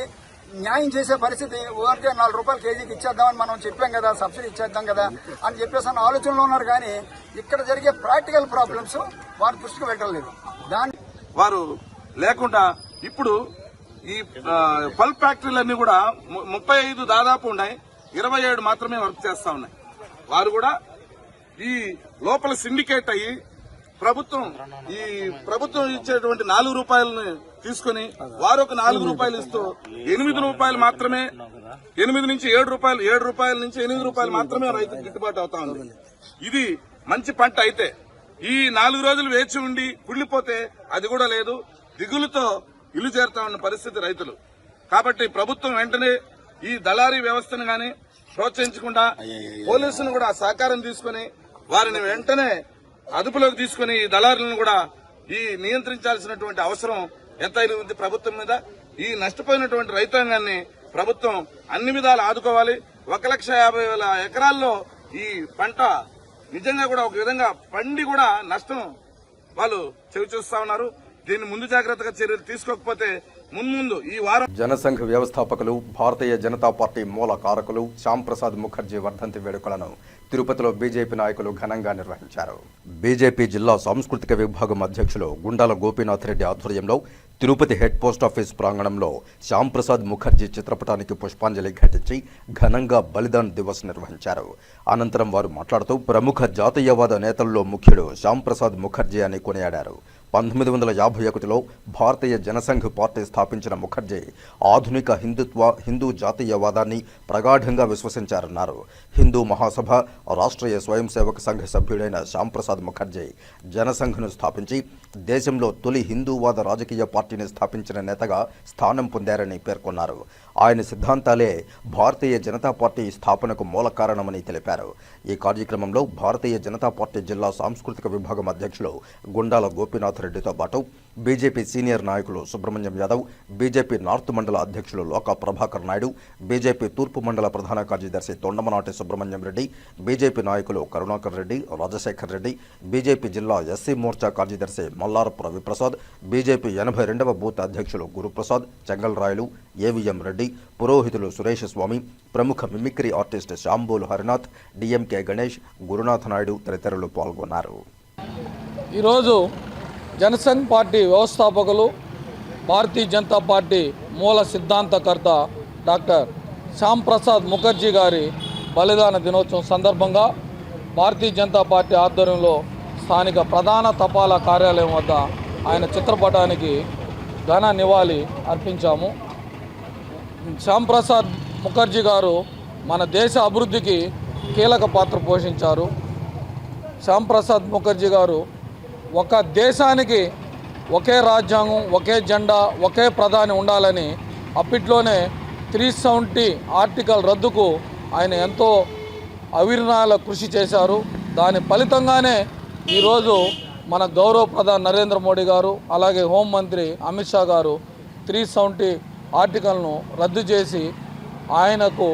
న్యాయం చేసే పరిస్థితి. ఊరికే 4 రూపాయలు కేజీకి ఇచ్చేద్దామని మనం చెప్పాం కదా, సబ్సిడీ ఇచ్చేద్దాం కదా అని చెప్పేసి అన్న ఆలోచనలో ఉన్నారు. కానీ ఇక్కడ జరిగే ప్రాక్టికల్ ప్రాబ్లమ్స్ వారి దృష్టికి వెళ్ళడం లేదు. దాన్ని వారు లేకుండా ఇప్పుడు ఈ పల్ప్ ఫ్యాక్టరీలన్నీ కూడా 35 దాదాపు ఉన్నాయి, 27 మాత్రమే వర్క్ చేస్తా ఉన్నాయి. వారు కూడా ఈ లోపల సిండికేట్ అయ్యి ప్రభుత్వం ఇచ్చేటువంటి 4 రూపాయలని తీసుకుని వారు ఒక 4 రూపాయలు ఇస్తూ 8 రూపాయలు మాత్రమే, 8 నుంచి 7 రూపాయలు, 7 రూపాయల నుంచి 8 రూపాయలు మాత్రమే రైతుకు గిట్టుబాటు అవుతా ఉంది. ఇది మంచి పంట అయితే ఈ 4 రోజులు వేచి ఉండి కుళ్ళిపోతే అది కూడా లేదు, దిగులుతో ఇల్లు చేరుతా ఉన్న పరిస్థితి రైతులు. కాబట్టి ప్రభుత్వం వెంటనే ఈ దళారీ వ్యవస్థను గాని ప్రోత్సహించకుండా పోలీసులను కూడా సహకారం తీసుకుని వారిని వెంటనే అదుపులోకి తీసుకుని ఈ దళారులను కూడా ఈ నియంత్రించాల్సినటువంటి అవసరం ఎంతైనా ఉంది ప్రభుత్వం మీద. ఈ నష్టపోయినటువంటి రైతాంగాన్ని ప్రభుత్వం అన్ని విధాలు ఆదుకోవాలి. 1,50,000 ఎకరాల్లో ఈ పంట నిజంగా కూడా ఒక విధంగా పండి కూడా నష్టం వాళ్ళు చవిచూస్తా ఉన్నారు. దీన్ని ముందు జాగ్రత్తగా చర్యలు తీసుకోకపోతే ముందు ఈ వారం జనసంఘ్ వ్యవస్థాపకులు భారతీయ జనతా పార్టీ మూల కారకులు శ్యాంప్రసాద్ ముఖర్జీ వర్ధంతి వేడుకలను తిరుపతిలో బీజేపీ నాయకులు ఘనంగా నిర్వహించారు. బీజేపీ జిల్లా సాంస్కృతిక విభాగం అధ్యక్షులు గుండాల గోపీనాథ్ రెడ్డి ఆధ్వర్యంలో తిరుపతి హెడ్ పోస్ట్ ఆఫీస్ ప్రాంగణంలో శ్యాంప్రసాద్ ముఖర్జీ చిత్రపటానికి పుష్పాంజలి ఘటించి ఘనంగా బలిదాన్ దివస్ నిర్వహించారు. అనంతరం వారు మాట్లాడుతూ ప్రముఖ జాతీయవాద నేతల్లో ముఖ్యుడు శ్యాంప్రసాద్ ముఖర్జీ అని కొనియాడారు. 1951లో భారతీయ జనసంఘ్ పార్టీ స్థాపించిన ముఖర్జీ ఆధునిక హిందూ జాతీయవాదాన్ని ప్రగాఢంగా విశ్వసించారన్నారు. హిందూ మహాసభ రాష్ట్రీయ స్వయం సేవక సంఘ సభ్యుడైన శ్యాంప్రసాద్ ముఖర్జీ జనసంఘ్ను స్థాపించి దేశంలో తొలి హిందూవాద రాజకీయ పార్టీని స్థాపించిన నేతగా స్థానం పొందారని పేర్కొన్నారు. ఆయన సిద్ధాంతాలే భారతీయ జనతా పార్టీ స్థాపనకు మూల కారణమని తెలిపారు. ఈ కార్యక్రమంలో భారతీయ జనతా పార్టీ జిల్లా సాంస్కృతిక విభాగం అధ్యక్షులు గుండాల గోపీనాథ్ రెడ్డితో పాటు బీజేపీ సీనియర్ నాయకులు సుబ్రహ్మణ్యం యాదవ్, బీజేపీ నార్త్ మండల అధ్యక్షులు లోకా ప్రభాకర్ నాయుడు, బీజేపీ తూర్పు మండల ప్రధాన కార్యదర్శి తొండమనాటి సుబ్రహ్మణ్యం రెడ్డి, బీజేపీ నాయకులు కరుణాకర్ రెడ్డి, రాజశేఖర్ రెడ్డి, బీజేపీ జిల్లా ఎస్సీ మోర్చా కార్యదర్శి మల్లారపు రవిప్రసాద్, బీజేపీ 82వ బూత్ అధ్యక్షులు గురుప్రసాద్, చెంగల్ రాయలు, ఏవిఎం రెడ్డి, పురోహితులు సురేష్ స్వామి, ప్రముఖ mimicry artist Shambul Harinath, DMK Ganesh, Gurunath Naidu తదితరులు పాల్గొన్నారు. ఈరోజు జనసంఘ్ పార్టీ వ్యవస్థాపకులు భారతీయ జనతా పార్టీ మూల సిద్ధాంతకర్త డాక్టర్ శ్యాంప్రసాద్ ముఖర్జీ గారి బలిదాన దినోత్సవం సందర్భంగా భారతీయ జనతా పార్టీ ఆధ్వర్యంలో స్థానిక ప్రధాన తపాలా కార్యాలయం వద్ద ఆయన చిత్రపటానికి ఘన నివాళి అర్పించాము. శ్యాంప్రసాద్ ముఖర్జీ గారు మన దేశ అభివృద్ధికి కీలక పాత్ర పోషించారు. శ్యాంప్రసాద్ ముఖర్జీ గారు ఒక దేశానికి ఒకే రాజ్యాంగం, ఒకే జెండా, ఒకే ప్రధాని ఉండాలని అప్పట్లోనే 370 ఆర్టికల్ రద్దుకు ఆయన ఎంతో అవిరళ కృషి చేశారు. దాని ఫలితంగానే ఈరోజు మన గౌరవ ప్రధాని నరేంద్ర మోడీ గారు, అలాగే హోంమంత్రి అమిత్ షా గారు 370 ఆర్టికల్ను రద్దు చేసి ఆయనకు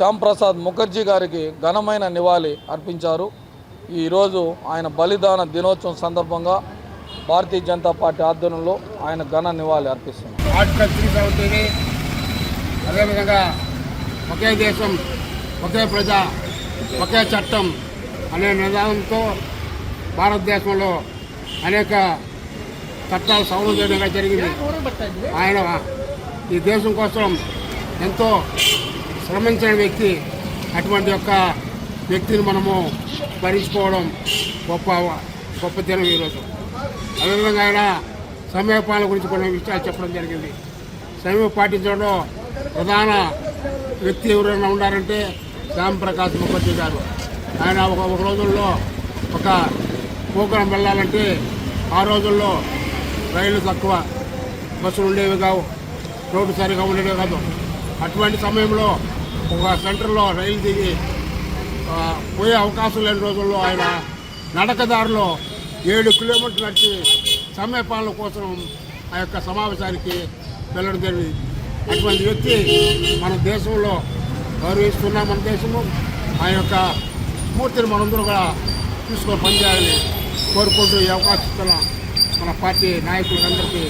శ్యాంప్రసాద్ ముఖర్జీ గారికి ఘనమైన నివాళి అర్పించారు. ఈరోజు ఆయన బలిదాన దినోత్సవం సందర్భంగా భారతీయ జనతా పార్టీ ఆధ్వర్యంలో ఆయన ఘన నివాళి అర్పిస్తుంది. ఆర్టికల్ 370 అదేవిధంగా ఒకే దేశం, ఒకే ప్రజ, ఒకే చట్టం అనే నినాదంతో భారతదేశంలో అనేక చట్టాలు సవరణ చేయడంగా జరిగింది. ఆయన ఈ దేశం కోసం ఎంతో శ్రమించిన వ్యక్తి. అటువంటి యొక్క వ్యక్తిని మనము స్మరించుకోవడం గొప్ప దినం ఈరోజు. అదేవిధంగా ఆయన సమయపాలన గురించి కొన్ని విషయాలు చెప్పడం జరిగింది. సమయం పాటించడంలో ప్రధాన వ్యక్తి ఎవరైనా ఉన్నారంటే శ్యాంప్రసాద్ ముఖర్జీ గారు. ఆయన ఒక రోజుల్లో ఒక ప్రోగ్రాం వెళ్ళాలంటే ఆ రోజుల్లో రైళ్లు తక్కువ, బస్సులు ఉండేవి కావు, రోడ్డు సరిగా ఉండేవి కాదు. అటువంటి సమయంలో ఒక సెంటర్లో రైలు దిగి పోయే అవకాశం లేని రోజుల్లో ఆయన నడకదారిలో 7 కిలోమీటర్లు నడిచి సమయపాలన కోసం ఆ యొక్క సమావేశానికి వెళ్ళడం జరిగింది. అటువంటి వ్యక్తి మన దేశంలో గౌరవిస్తున్నాం. మన దేశము ఆ యొక్క స్ఫూర్తిని మనందరూ కూడా తీసుకొని పనిచేయాలని కోరుకుంటూ ఈ అవకాశం ఇస్తున్న మన పార్టీ నాయకులందరికీ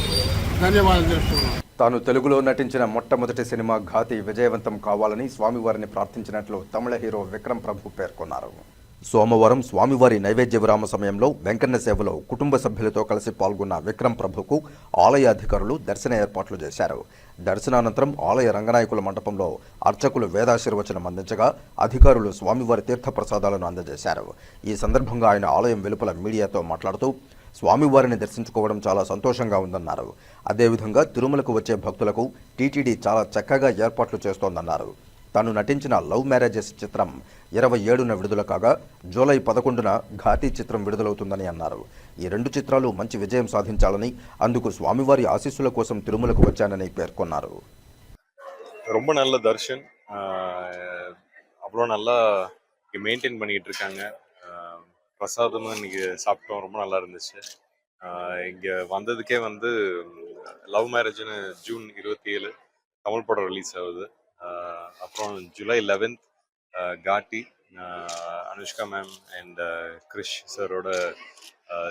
ధన్యవాదాలు చేస్తున్నాం. తాను తెలుగులో నటించిన మొట్టమొదటి సినిమా ఘాతి విజయవంతం కావాలని స్వామివారిని ప్రార్థించినట్లు తమిళ హీరో విక్రమ్ ప్రభు పేర్కొన్నారు. సోమవారం స్వామివారి నైవేద్య విరామ సమయంలో వెంకన్న సేవలో కుటుంబ సభ్యులతో కలిసి పాల్గొన్న విక్రమ్ ప్రభుకు ఆలయ అధికారులు దర్శన ఏర్పాట్లు చేశారు. దర్శనానంతరం ఆలయ రంగనాయకుల మండపంలో అర్చకులు వేదాశీర్వచనం అందించగా అధికారులు స్వామివారి తీర్థ ప్రసాదాలను అందజేశారు. ఈ సందర్భంగా ఆయన ఆలయం వెలుపల మీడియాతో మాట్లాడుతూ స్వామివారిని దర్శించుకోవడం చాలా సంతోషంగా ఉందన్నారు. అదేవిధంగా తిరుమలకు వచ్చే భక్తులకు టీటీడీ చాలా చక్కగా ఏర్పాట్లు చేస్తోందన్నారు. తాను నటించిన లవ్ మ్యారేజెస్ చిత్రం 27న విడుదల కాగా జూలై 11న ఘాటీ చిత్రం విడుదలవుతుందని అన్నారు. ఈ 2 చిత్రాలు మంచి విజయం సాధించాలని, అందుకు స్వామివారి ఆశీస్సుల కోసం తిరుమలకు వచ్చానని పేర్కొన్నారు. ரொம்ப நல்ல தர்ஷன், அவ்வளோ நல்லா மெயின்டைன் பண்ணிட்டு இருக்காங்க. பிரசாதமும் இன்னைக்கு சாப்பிட்டோம், ரொம்ப நல்லா இருந்துச்சு. இங்கே வந்ததுக்கே வந்து லவ் மேரேஜ்னு ஜூன் 27 தமிழ் படம் ரிலீஸ் ஆகுது. அப்புறம் ஜூலை 11 காட்டி அனுஷ்கா மேம் அண்ட் கிரிஷ் சாரோட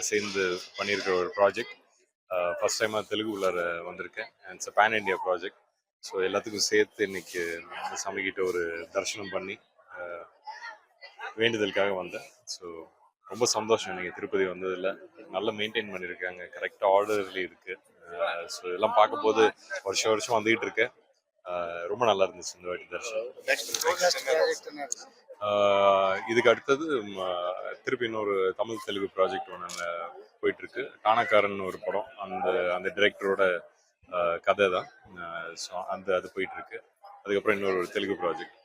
சேர்ந்து பண்ணியிருக்கிற ஒரு ப்ராஜெக்ட். ஃபர்ஸ்ட் டைமாக தெலுங்குல வந்திருக்கேன். It's a pan India project. So எல்லாத்துக்கும் சேர்த்து இன்னைக்கு சாமிக்கிட்ட ஒரு தரிசனம் பண்ணி வேண்டுதலுக்காக வந்தேன். ஸோ ரொம்ப சந்தோஷம் எனக்கு திருப்பதி வந்ததில். நல்லா மெயின்டைன் பண்ணியிருக்காங்க, கரெக்டாக ஆர்டர்லி இருக்குது. ஸோ இதெல்லாம் பார்க்கும்போது வருஷம் வருஷம் வந்துகிட்டு இருக்கேன். ரொம்ப நல்லா இருந்துச்சு இந்த வாட்டி தர்ஷன். இதுக்கு அடுத்தது திருப்பி இன்னொரு தமிழ் தெலுங்கு ப்ராஜெக்ட் ஒன்று போயிட்டு இருக்கு. டானாக்காரன் ஒரு படம், அந்த டைரக்டரோட கதை தான். ஸோ அது போயிட்டு இருக்கு. அதுக்கப்புறம் இன்னொரு தெலுங்கு ப்ராஜெக்ட்.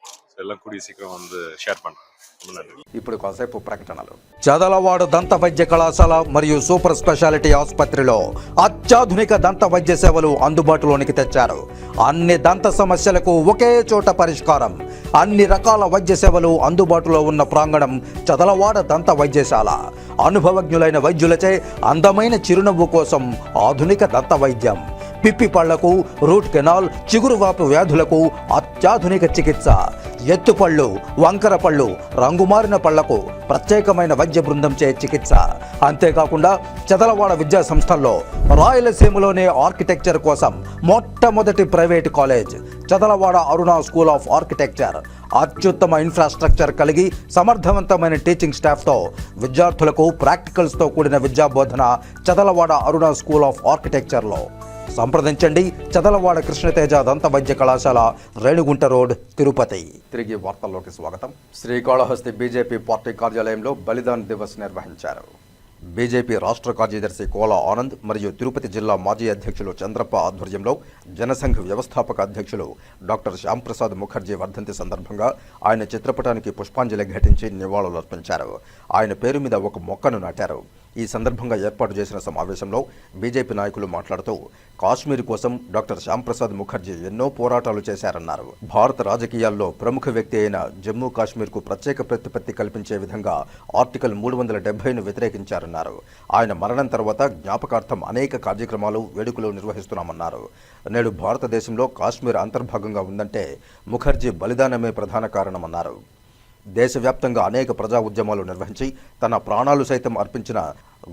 எல்லாம் கூடிய சீக்கிரம் வந்து ஷேர் பண்ணுறேன். ఇప్పుడు కాసేపు ప్రకటనలు. చదలవాడ దంత వైద్య కళాశాల మరియు సూపర్ స్పెషాలిటీ ఆసుపత్రిలో అత్యాధునిక దంత వైద్య సేవలు అందుబాటులోనికి తెచ్చారు. అన్ని దంత సమస్యలకు ఒకే చోట పరిష్కారం. అన్ని రకాల వైద్య సేవలు అందుబాటులో ఉన్న ప్రాంగణం చదలవాడ దంత వైద్యశాల. అనుభవజ్ఞులైన వైద్యులచే అందమైన చిరునవ్వు కోసం ఆధునిక దంత వైద్యం. పిప్పి పళ్లకు, రూట్ కెనాల్, చిగురువాపు వ్యాధులకు అత్యాధునిక చికిత్స. ఎత్తుపళ్ళు, వంకర పళ్ళు, రంగుమారిన పళ్లకు ప్రత్యేకమైన వైద్య బృందంచే చికిత్స. అంతేకాకుండా చదలవాడ విద్యా సంస్థల్లో రాయలసీమలోనే ఆర్కిటెక్చర్ కోసం మొట్టమొదటి private college Chadalavada Aruna school of architecture. అత్యుత్తమ ఇన్ఫ్రాస్ట్రక్చర్ కలిగి సమర్థవంతమైన టీచింగ్ స్టాఫ్తో విద్యార్థులకు ప్రాక్టికల్స్తో కూడిన విద్యాబోధన చదలవాడ అరుణ స్కూల్ ఆఫ్ ఆర్కిటెక్చర్లో. సంప్రదించండి. చదలవాడ కృష్ణతేజ దంత వైద్య కళాశాల, రేణిగుంట రోడ్, తిరుపతి. తిరిగి వార్తల్లోకి స్వాగతం. శ్రీకాళహస్తి బీజేపీ పార్టీ కార్యాలయంలో బలిదాన్ దివస్ నిర్వహించారు. బీజేపీ రాష్ట్ర కార్యదర్శి కోలా ఆనంద్ మరియు తిరుపతి జిల్లా మాజీ అధ్యక్షులు చంద్రప్ప ఆధ్వర్యంలో జనసంఘ్ వ్యవస్థాపక అధ్యక్షులు డాక్టర్ శ్యాంప్రసాద్ ముఖర్జీ వర్ధంతి సందర్భంగా ఆయన చిత్రపటానికి పుష్పాంజలి ఘటించి నివాళులర్పించారు. ఆయన పేరు మీద ఒక మొక్కను నాటారు. ఈ సందర్భంగా ఏర్పాటు చేసిన సమావేశంలో బీజేపీ నాయకులు మాట్లాడుతూ కాశ్మీర్ కోసం డాక్టర్ శ్యాంప్రసాద్ ముఖర్జీ ఎన్నో పోరాటాలు చేశారన్నారు. భారత రాజకీయాల్లో ప్రముఖ వ్యక్తి అయిన జమ్మూ కాశ్మీర్కు ప్రత్యేక ప్రతిపత్తి కల్పించే విధంగా ఆర్టికల్ 370ను వ్యతిరేకించారన్నారు. ఆయన మరణం తర్వాత జ్ఞాపకార్థం అనేక కార్యక్రమాలు, వేడుకలు నిర్వహిస్తున్నామన్నారు. నేడు భారతదేశంలో కాశ్మీర్ అంతర్భాగంగా ఉందంటే ముఖర్జీ బలిదానమే ప్రధాన కారణమన్నారు. దేశవ్యాప్తంగా అనేక ప్రజా ఉద్యమాలు నిర్వహించి తన ప్రాణాలు సైతం అర్పించిన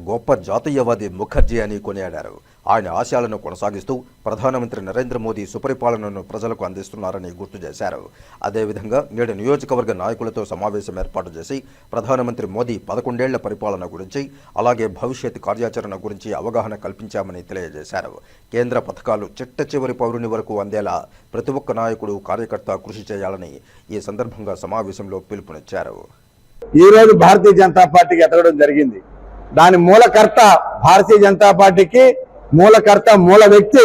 గొప్ప జాతీయవాది ముఖర్జీ అని కొనియాడారు. ఆయన ఆశయాలను కొనసాగిస్తూ ప్రధానమంత్రి నరేంద్ర మోదీ సుపరిపాలనను ప్రజలకు అందిస్తున్నారని గుర్తు చేశారు. అదేవిధంగా నేడు నియోజకవర్గ నాయకులతో సమావేశం ఏర్పాటు చేసి ప్రధానమంత్రి మోదీ 11 ఏళ్ల పరిపాలన గురించి, అలాగే భవిష్యత్ కార్యాచరణ గురించి అవగాహన కల్పించామని తెలియజేశారు. కేంద్ర పథకాలు చిట్ట చివరి పౌరుని వరకు అందేలా ప్రతి ఒక్క నాయకుడు, కార్యకర్త కృషి చేయాలని ఈ సందర్భంగా సమావేశంలో పిలుపునిచ్చారు. ఈరోజు భారతీయ జనతా పార్టీకి ఎదగడం జరిగింది. దాని మూలకర్త భారతీయ జనతా పార్టీకి మూల వ్యక్తి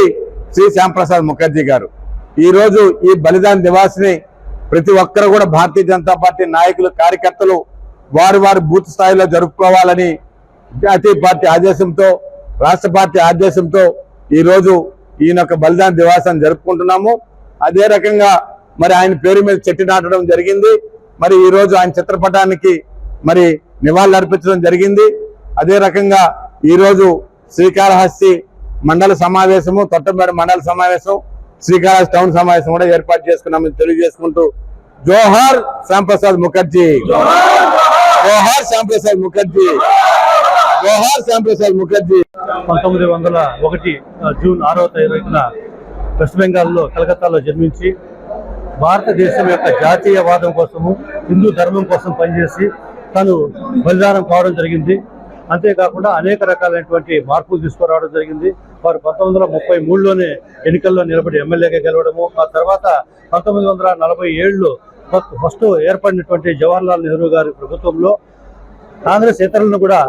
శ్రీ శ్యాంప్రసాద్ ముఖర్జీ గారు. ఈరోజు ఈ బలిదాన్ దివాస్ని ప్రతి ఒక్కరు కూడా భారతీయ జనతా పార్టీ నాయకులు, కార్యకర్తలు వారి బూత్ స్థాయిలో జరుపుకోవాలని జాతీయ పార్టీ ఆదేశంతో, రాష్ట్ర పార్టీ ఆదేశంతో ఈరోజు ఈయనొక బలిదాన్ దివాసాన్ని జరుపుకుంటున్నాము. అదే రకంగా మరి ఆయన పేరు మీద చెట్టు నాటడం జరిగింది. మరి ఈరోజు ఆయన చిత్రపటానికి మరి నివాళులర్పించడం జరిగింది. అదే రకంగా ఈరోజు శ్రీకాళహస్తి మండల సమావేశము, తొట్టంపేట మండల సమావేశం, శ్రీకాళహస్తి టౌన్ సమావేశం కూడా ఏర్పాటు చేసుకున్నామని తెలియజేసుకుంటూ జోహార్ శ్యాంప్రసాద్ ముఖర్జీ, జోహార్ శ్యాంప్రసాద్ ముఖర్జీ, జోహార్ శ్యాంప్రసాద్ ముఖర్జీ. 1901 జూన్ 6వ తారీఖున వెస్ట్ బెంగాల్లో కలకత్తాలో జన్మించి, భారతదేశం యొక్క జాతీయవాదం కోసము, హిందూ ధర్మం కోసం పనిచేసి తను బలిదానం కావడం జరిగింది. అంతేకాకుండా అనేక రకాలైనటువంటి మార్పులు తీసుకురావడం జరిగింది. వారు 1933లోనే ఎన్నికల్లో నిలబడి ఎమ్మెల్యేగా గెలవడము, ఆ తర్వాత 1947లో ఫస్ట్ ఏర్పడినటువంటి జవహర్లాల్ నెహ్రూ గారి ప్రభుత్వంలో కాంగ్రెస్ ఇతరులను కూడా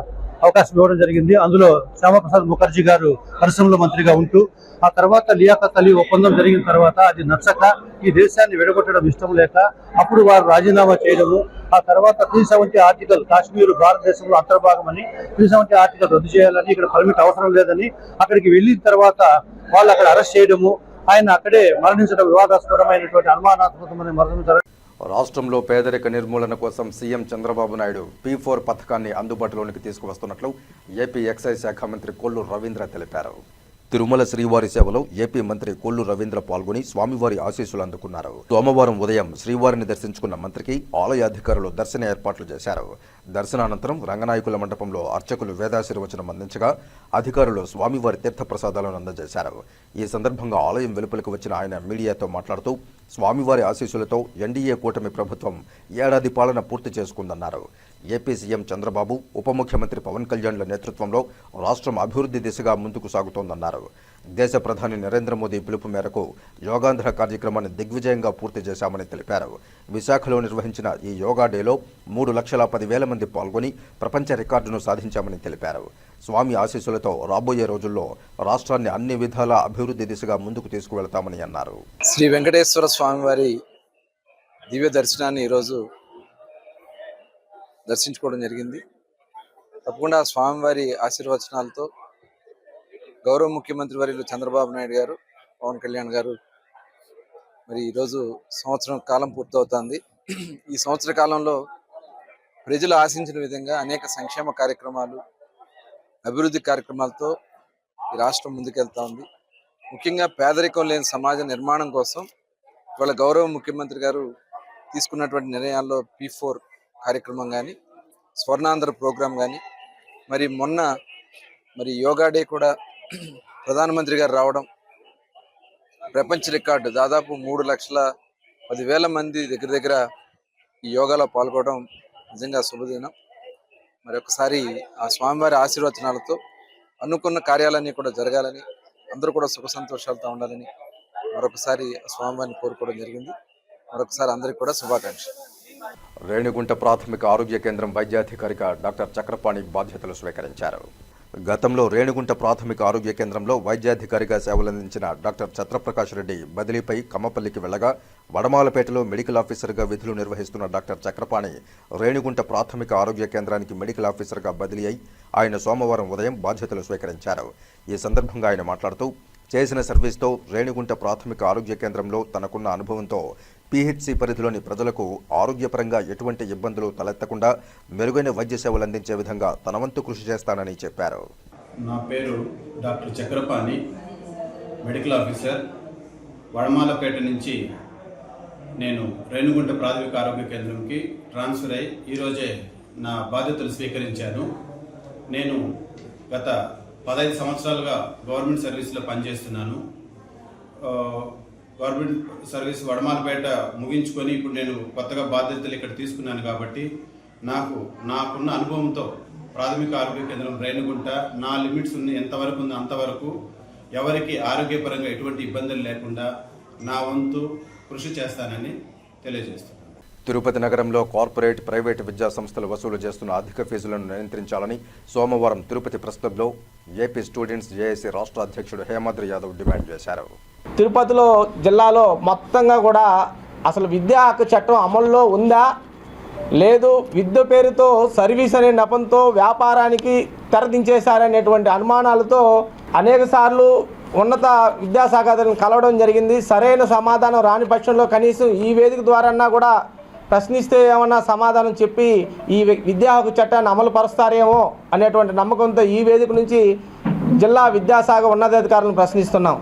అవకాశం ఇవ్వడం జరిగింది. అందులో శ్యామప్రసాద్ ముఖర్జీ గారు పరిశ్రమల మంత్రిగా ఉంటూ, ఆ తర్వాత లియాఖత్ అలీ ఒప్పందం జరిగిన తర్వాత అది నచ్చక ఈ దేశాన్ని విడగొట్టడం ఇష్టం లేక అప్పుడు వారు రాజీనామా చేయడము, ఆ తర్వాత 370 ఆర్టికల్ కాశ్మీర్ భారతదేశంలో అంతర్భాగమని 370 ఆర్టికల్ రద్దు చేయాలని, ఇక్కడ పర్మిట్ అవసరం లేదని అక్కడికి వెళ్ళిన తర్వాత వాళ్ళు అక్కడ అరెస్ట్ చేయడము, ఆయన అక్కడే మరణించడం వివాదాస్పదమైనటువంటి అనుమానాస్పదమైన మరణం జరగడం. రాష్ట్రంలో పేదరిక నిర్మూలన కోసం సీఎం చంద్రబాబు నాయుడు P4 పథకాన్ని అందుబాటులోనికి తీసుకువస్తున్నట్లు ఏపీ ఎక్సైజ్ శాఖ మంత్రి కొల్లు రవీంద్ర తెలిపారు. తిరుమల శ్రీవారి సేవలో ఏపీ మంత్రి కొల్లు రవీంద్ర పాల్గొని స్వామివారి ఆశీస్సులు అందుకున్నారు. సోమవారం ఉదయం శ్రీవారిని దర్శించుకున్న మంత్రికి ఆలయ అధికారులు దర్శన ఏర్పాట్లు చేశారు. దర్శనానంతరం రంగనాయకుల మండపంలో అర్చకులు వేదాశీర్వచనం అందించగా అధికారులు స్వామివారి తీర్థప్రసాదాలను అందజేశారు. ఈ సందర్భంగా ఆలయం వెలుపలకు వచ్చిన ఆయన మీడియాతో మాట్లాడుతూ స్వామివారి ఆశీస్సులతో ఎన్డీఏ కూటమి ప్రభుత్వం ఏడాది పాలన పూర్తి చేసుకుందన్నారు. ఏపీ సీఎం చంద్రబాబు, ఉప ముఖ్యమంత్రి పవన్ కళ్యాణ్ల నేతృత్వంలో రాష్ట్రం అభివృద్ధి దిశగా ముందుకు సాగుతోందన్నారు. దేశ ప్రధాని నరేంద్ర మోదీ పిలుపు మేరకు యోగాంధ్ర కార్యక్రమాన్ని దిగ్విజయంగా పూర్తి చేశామని తెలిపారు. విశాఖలో నిర్వహించిన ఈ యోగా డేలో 3,10,000 మంది పాల్గొని ప్రపంచ రికార్డును సాధించామని తెలిపారు. స్వామి ఆశీస్సులతో రాబోయే రోజుల్లో రాష్ట్రాన్ని అన్ని విధాల అభివృద్ధి దిశగా ముందుకు తీసుకువెళతామని అన్నారు. శ్రీ వెంకటేశ్వర స్వామివారి దివ్య దర్శనాన్ని ఈరోజు దర్శించుకోవడం జరిగింది. తప్పకుండా స్వామివారి ఆశీర్వచనాలతో గౌరవ ముఖ్యమంత్రి వర్యులు చంద్రబాబు నాయుడు గారు, పవన్ కళ్యాణ్ గారు మరి ఈరోజు సంవత్సరం కాలం పూర్తవుతుంది. ఈ సంవత్సర కాలంలో ప్రజలు ఆశించిన విధంగా అనేక సంక్షేమ కార్యక్రమాలు, అభివృద్ధి కార్యక్రమాలతో ఈ రాష్ట్రం ముందుకెళ్తా ఉంది. ముఖ్యంగా పేదరికం లేని సమాజ నిర్మాణం కోసం ఇవాళ గౌరవ ముఖ్యమంత్రి గారు తీసుకున్నటువంటి నిర్ణయాల్లో P4 కార్యక్రమం కానీ, స్వర్ణాంధ్ర ప్రోగ్రాం కానీ, మరి మొన్న యోగా డే కూడా ప్రధానమంత్రి గారు రావడం, ప్రపంచ రికార్డు దాదాపు 3,10,000 మంది దగ్గర ఈ యోగాలో పాల్గొనడం నిజంగా శుభదినం. మరి ఒకసారి ఆ స్వామివారి ఆశీర్వచనాలతో అనుకున్న కార్యాలన్నీ కూడా జరగాలని, అందరూ కూడా సుఖ సంతోషాలతో ఉండాలని మరొకసారి స్వామివారిని కోరుకోవడం జరిగింది. మరొకసారి అందరికీ కూడా శుభాకాంక్షలు. రేణిగుంట ప్రాథమిక ఆరోగ్య కేంద్రం వైద్యాధికారిగా డాక్టర్ చక్రపాణి బాధ్యతలు స్వీకరించారు. గతంలో రేణిగుంట ప్రాథమిక ఆరోగ్య కేంద్రంలో వైద్యాధికారిగా సేవలందించిన డాక్టర్ ఛత్రప్రకాష్ రెడ్డి బదిలీపై కమ్మపల్లికి వెళ్లగా వడమాలపేటలో మెడికల్ ఆఫీసర్గా విధులు నిర్వహిస్తున్న డాక్టర్ చక్రపాణి రేణిగుంట ప్రాథమిక ఆరోగ్య కేంద్రానికి మెడికల్ ఆఫీసర్గా బదిలీ అయి ఆయన సోమవారం ఉదయం బాధ్యతలు స్వీకరించారు. ఈ సందర్భంగా ఆయన మాట్లాడుతూ చేసిన సర్వీస్తో రేణిగుంట ప్రాథమిక ఆరోగ్య కేంద్రంలో తనకున్న అనుభవంతో పీహెచ్సీ పరిధిలోని ప్రజలకు ఆరోగ్యపరంగా ఎటువంటి ఇబ్బందులు తలెత్తకుండా మెరుగైన వైద్య సేవలు అందించే విధంగా తన వంతు కృషి చేస్తానని చెప్పారు. నా పేరు doctor Chakrapani, medical officer. Vadamalapeta నుంచి నేను రేణిగుంట ప్రాథమిక ఆరోగ్య కేంద్రంకి ట్రాన్స్ఫర్ అయ్యి ఈరోజే నా బాధ్యతలు స్వీకరించాను. నేను గత 15 సంవత్సరాలుగా గవర్నమెంట్ సర్వీస్లో పనిచేస్తున్నాను. గవర్నమెంట్ సర్వీస్ వడమాలపేట ముగించుకొని ఇప్పుడు నేను కొత్తగా బాధ్యతలు ఇక్కడ తీసుకున్నాను కాబట్టి నాకున్న అనుభవంతో ప్రాథమిక ఆరోగ్య కేంద్రం రేణిగుంట నా లిమిట్స్ ఎంతవరకు ఉందో అంతవరకు ఎవరికి ఆరోగ్యపరంగా ఎటువంటి ఇబ్బందులు లేకుండా నా వంతు కృషి చేస్తానని తెలియజేస్తున్నాను. తిరుపతి నగరంలో కార్పొరేట్, ప్రైవేటు విద్యా సంస్థలు వసూలు చేస్తున్న అధిక ఫీజులను నియంత్రించాలని సోమవారం తిరుపతి ప్రెస్ క్లబ్లో ఏపీ స్టూడెంట్స్ జేఏసీ రాష్ట్ర అధ్యక్షుడు హేమాద్రి యాదవ్ డిమాండ్ చేశారు. తిరుపతిలో జిల్లాలో మొత్తంగా కూడా అసలు విద్యా హక్కు చట్టం అమల్లో ఉందా లేదు, విద్య పేరుతో సర్వీస్ అనే నెపంతో వ్యాపారానికి తెరదించేశారనేటువంటి అనుమానాలతో అనేక సార్లు ఉన్నత విద్యాశాఖను కలవడం జరిగింది. సరైన సమాధానం రాని పక్షంలో కనీసం ఈ వేదిక ద్వారా కూడా ప్రశ్నిస్తే ఏమన్నా సమాధానం చెప్పి ఈ విద్యా హక్కు చట్టాన్ని అమలు పరుస్తారేమో అనేటువంటి నమ్మకంతో ఈ వేదిక నుంచి జిల్లా విద్యాశాఖ ఉన్నతాధికారులను ప్రశ్నిస్తున్నాం.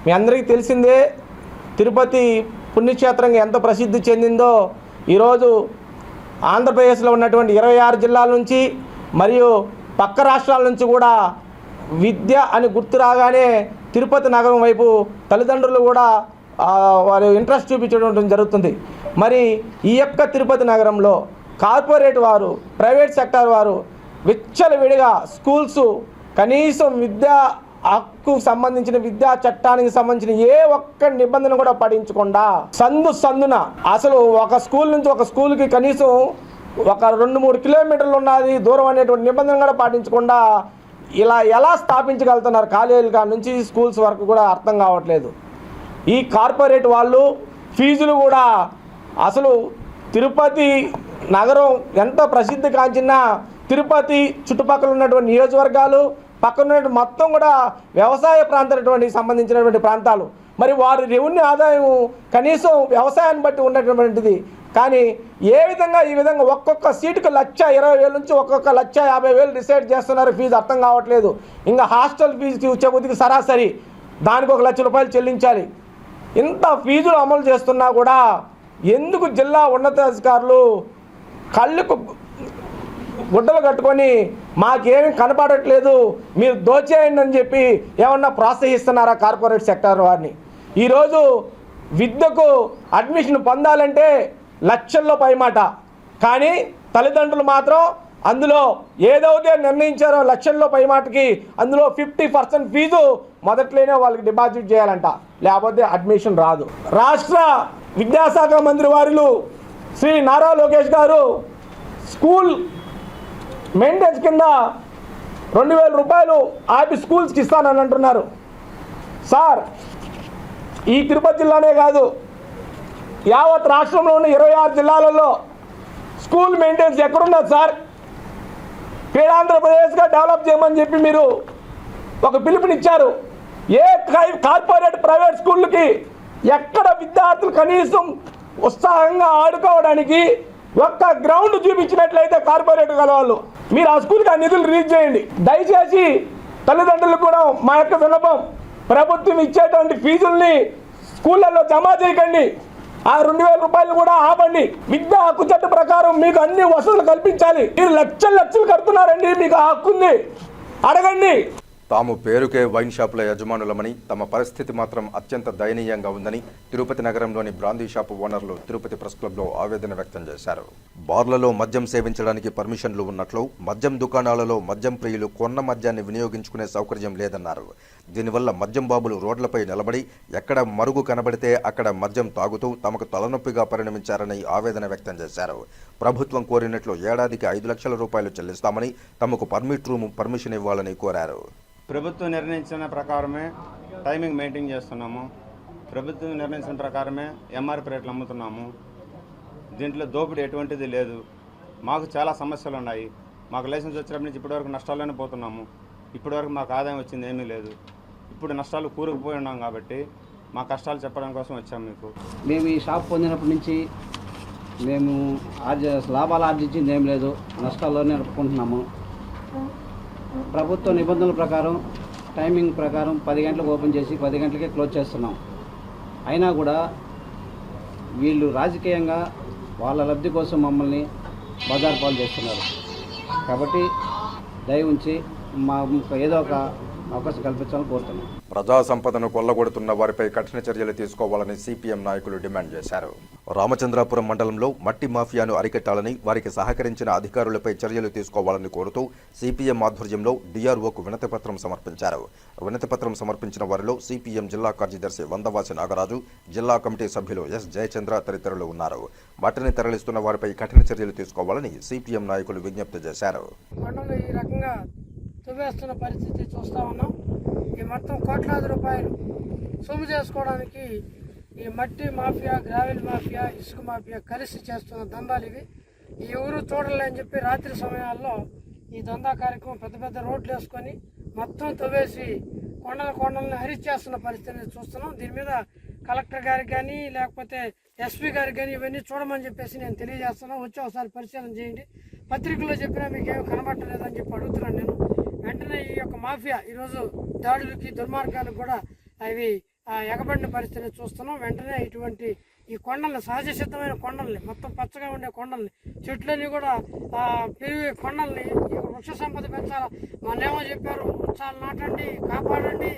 మీ అందరికీ తెలిసిందే, తిరుపతి పుణ్యక్షేత్రంగా ఎంత ప్రసిద్ధి చెందిందో ఈరోజు ఆంధ్రప్రదేశ్లో ఉన్నటువంటి 26 జిల్లాల నుంచి మరియు పక్క రాష్ట్రాల నుంచి కూడా విద్య అని గుర్తు రాగానే తిరుపతి నగరం వైపు తల్లిదండ్రులు కూడా వారి ఇంట్రెస్ట్ చూపించడం జరుగుతుంది. మరి ఈ యొక్క తిరుపతి నగరంలో కార్పొరేట్ వారు, ప్రైవేట్ సెక్టార్ వారు విచ్చలవిడిగా స్కూల్స్ కనీసం విద్యా హక్కుకు సంబంధించిన విద్యా చట్టానికి సంబంధించిన ఏ ఒక్క నిబంధన కూడా పాటించకుండా సందున అసలు ఒక స్కూల్ నుంచి ఒక స్కూల్కి కనీసం ఒక 2-3 కిలోమీటర్లు ఉన్నది దూరం అనేటువంటి నిబంధన కూడా పాటించకుండా ఇలా ఎలా స్థాపించగలుగుతున్నారు కాలేజీల కాడ నుంచి స్కూల్స్ వరకు కూడా అర్థం కావట్లేదు. ఈ కార్పొరేట్ వాళ్ళు ఫీజులు కూడా అసలు తిరుపతి నగరం ఎంత ప్రసిద్ధి కాంచినా తిరుపతి చుట్టుపక్కల ఉన్నటువంటి నియోజకవర్గాలు పక్కన మొత్తం కూడా వ్యవసాయ ప్రాంతానికి సంబంధించినటువంటి ప్రాంతాలు. మరి వారి రెవెన్యూ ఆదాయం కనీసం వ్యవసాయాన్ని బట్టి ఉన్నటువంటిది. కానీ ఏ విధంగా ఈ విధంగా ఒక్కొక్క సీటుకు 1,20,000 నుంచి ఒక్కొక్క 1,50,000 డిసైడ్ చేస్తున్నారు. ఫీజు అర్థం కావట్లేదు. ఇంకా హాస్టల్ ఫీజుకి వచ్చే కొద్దికి సరాసరి దానికి 1,00,000 రూపాయలు చెల్లించాలి. ఇంత ఫీజులు అమలు చేస్తున్నా కూడా ఎందుకు జిల్లా ఉన్నతాధికారులు కళ్ళకు గుడ్డలు కట్టుకొని మాకేమీ కనపడట్లేదు, మీరు దోచేయండి అని చెప్పి ఏమన్నా ప్రోత్సహిస్తున్నారా కార్పొరేట్ సెక్టార్ వారిని? ఈరోజు విద్యకు అడ్మిషన్ పొందాలంటే లక్షల్లో పైమాట, కానీ తల్లిదండ్రులు మాత్రం అందులో ఏదైతే నిర్ణయించారో లక్షల్లో పైమాటకి అందులో 50% ఫీజు మొదట్లోనే వాళ్ళకి డిపాజిట్ చేయాలంట, లేకపోతే అడ్మిషన్ రాదు. రాష్ట్ర విద్యాశాఖ మంత్రి వారిలు శ్రీ నారా లోకేష్ గారు స్కూల్ మెయింటెనెన్స్ కింద 2,000 రూపాయలు ఆపి స్కూల్స్కి ఇస్తానని అంటున్నారు. సార్, ఈ తిరుపతి జిల్లానే కాదు, యావత్ రాష్ట్రంలో ఉన్న 26 జిల్లాలలో స్కూల్ మెయింటెనెన్స్ ఎక్కడున్నది సార్? ఆంధ్రప్రదేశ్గా డెవలప్ చేయమని చెప్పి మీరు ఒక పిలుపునిచ్చారు. ఏ కార్పొరేట్ ప్రైవేట్ స్కూళ్ళకి ఎక్కడ విద్యార్థులు కనీసం ఉత్సాహంగా ఆడుకోవడానికి ఒక్క గ్రౌండ్ చూపించినట్లయితే కార్పొరేట్ వాళ్ళు మీరు ఆ స్కూల్కి ఆ నిధులు రిలీజ్ చేయండి. దయచేసి తల్లిదండ్రులకు కూడా మా యొక్క విన్నపం, ప్రభుత్వం ఇచ్చేటువంటి ఫీజుల్ని స్కూళ్ళల్లో జమ చేయకండి. ఆ 2,000 రూపాయలు కూడా ఆపండి. విద్యా హక్కు చట్ట ప్రకారం మీకు అన్ని వసతులు కల్పించాలి. మీరు లక్షలు కడుతున్నారండి, మీకు ఆ హక్కు ఉంది, అడగండి. తాము పేరుకే వైన్ షాపుల యజమానులమని, తమ పరిస్థితి మాత్రం అత్యంత దయనీయంగా ఉందని తిరుపతి నగరంలోని బ్రాందీ షాపు ఓనర్లు తిరుపతి ప్రెస్ క్లబ్లో ఆవేదన వ్యక్తం చేశారు. బార్లలో మద్యం సేవించడానికి పర్మిషన్లు ఉన్నట్లు మద్యం దుకాణాలలో మద్యం ప్రియులు కొన్న మద్యాన్ని వినియోగించుకునే సౌకర్యం లేదన్నారు. దీనివల్ల మద్యం బాబులు రోడ్లపై నిలబడి ఎక్కడ మరుగు కనబడితే అక్కడ మద్యం తాగుతూ తమకు తలనొప్పిగా పరిణమించారని ఆవేదన వ్యక్తం చేశారు. ప్రభుత్వం కోరినట్లు ఏడాదికి 5 లక్షల రూపాయలు చెల్లిస్తామని, తమకు పర్మిషన్ ఇవ్వాలని కోరారు. ప్రభుత్వం నిర్ణయించిన ప్రకారమే టైమింగ్ మెయింటైన్ చేస్తున్నాము. ప్రభుత్వం నిర్ణయించిన ప్రకారమే ఎంఆర్పీ రేట్లు అమ్ముతున్నాము. దీంట్లో దోపిడీ ఎటువంటిది లేదు. మాకు చాలా సమస్యలు ఉన్నాయి. మాకు లైసెన్స్ వచ్చినప్పటి నుంచి ఇప్పటివరకు నష్టాల్లోనే పోతున్నాము. ఇప్పటివరకు మాకు ఆదాయం వచ్చింది ఏమీ లేదు. ఇప్పుడు నష్టాలు కూరుకుపోయి ఉన్నాం కాబట్టి మా కష్టాలు చెప్పడం కోసం వచ్చాము మీకు. మేము ఈ షాప్ పొందినప్పటి నుంచి మేము లాభాలు ఆర్జించింది ఏం లేదు, నష్టాల్లోనే నడుపుకుంటున్నాము. ప్రభుత్వ నిబంధనల ప్రకారం టైమింగ్ ప్రకారం 10 గంటలకు ఓపెన్ చేసి 10 గంటలకే క్లోజ్ చేస్తున్నాం. అయినా కూడా వీళ్ళు రాజకీయంగా వాళ్ళ లబ్ధి కోసం మమ్మల్ని బజారు పాలు చేస్తున్నారు. కాబట్టి దయ ఉంచి మా ఏదో ఒక అవకాశం కల్పించాలని కోరుతున్నాం. ప్రజా సంపదను కొల్లగొడుతున్న వారిపై కఠిన చర్యలు తీసుకోవాలని సిపిఎం నాయకులు డిమాండ్ చేశారు. రామచంద్రాపురం మండలంలో మట్టి మాఫియాను అరికట్టాలని, వారికి సహకరించిన అధికారులపై చర్యలు తీసుకోవాలని కోరుతూ సిపిఎం ఆధ్వర్యంలో డిఆర్ఓకు వినతిపత్రం సమర్పించారు. వినతిపత్రం సమర్పించిన వారిలో సిపిఎం జిల్లా కార్యదర్శి వందవాసి నాగరాజు, జిల్లా కమిటీ సభ్యులు ఎస్ జయచంద్ర తదితరులు ఉన్నారు. మట్టిని తరలిస్తున్న వారిపై కఠిన చర్యలు తీసుకోవాలని సిపిఎం నాయకులు విజ్ఞప్తి చేశారు. తువ్వేస్తున్న పరిస్థితి చూస్తూ ఉన్నాం. ఈ మొత్తం కోట్లాది రూపాయలు సొమ్ము చేసుకోవడానికి ఈ మట్టి మాఫియా, గ్రావెల్ మాఫియా, ఇసుక మాఫియా కలిసి చేస్తున్న దందాలు ఇవి. ఈ ఊరు చూడలేని చెప్పి రాత్రి సమయాల్లో ఈ దందా కార్యక్రమం పెద్ద పెద్ద రోడ్లు వేసుకొని మొత్తం తువ్వేసి కొండలని హరిచేస్తున్న పరిస్థితిని చూస్తున్నాం. దీని మీద కలెక్టర్ గారికి కానీ లేకపోతే ఎస్పీ గారికి కానీ ఇవన్నీ చూడమని చెప్పేసి నేను తెలియజేస్తున్నాను. వచ్చి ఒకసారి పరిశీలన చేయండి. పత్రికల్లో చెప్పినా మీకు ఏమి కనబట్టలేదని చెప్పి అడుగుతున్నాను నేను. వెంటనే ఈ యొక్క మాఫియా ఈరోజు దాడులకి, దుర్మార్గాలకు కూడా అవి ఎగబడిన పరిస్థితిని చూస్తున్నాం. వెంటనే ఇటువంటి ఈ కొండల్ని, సహజ సిద్ధమైన కొండల్ని, మొత్తం పచ్చగా ఉండే కొండల్ని, చెట్లన్నీ కూడా పెరిగే కొండల్ని వృక్ష సంపద పెంచాలా. మొన్నేమో చెప్పారు వృక్షాలు నాటండి, కాపాడండి,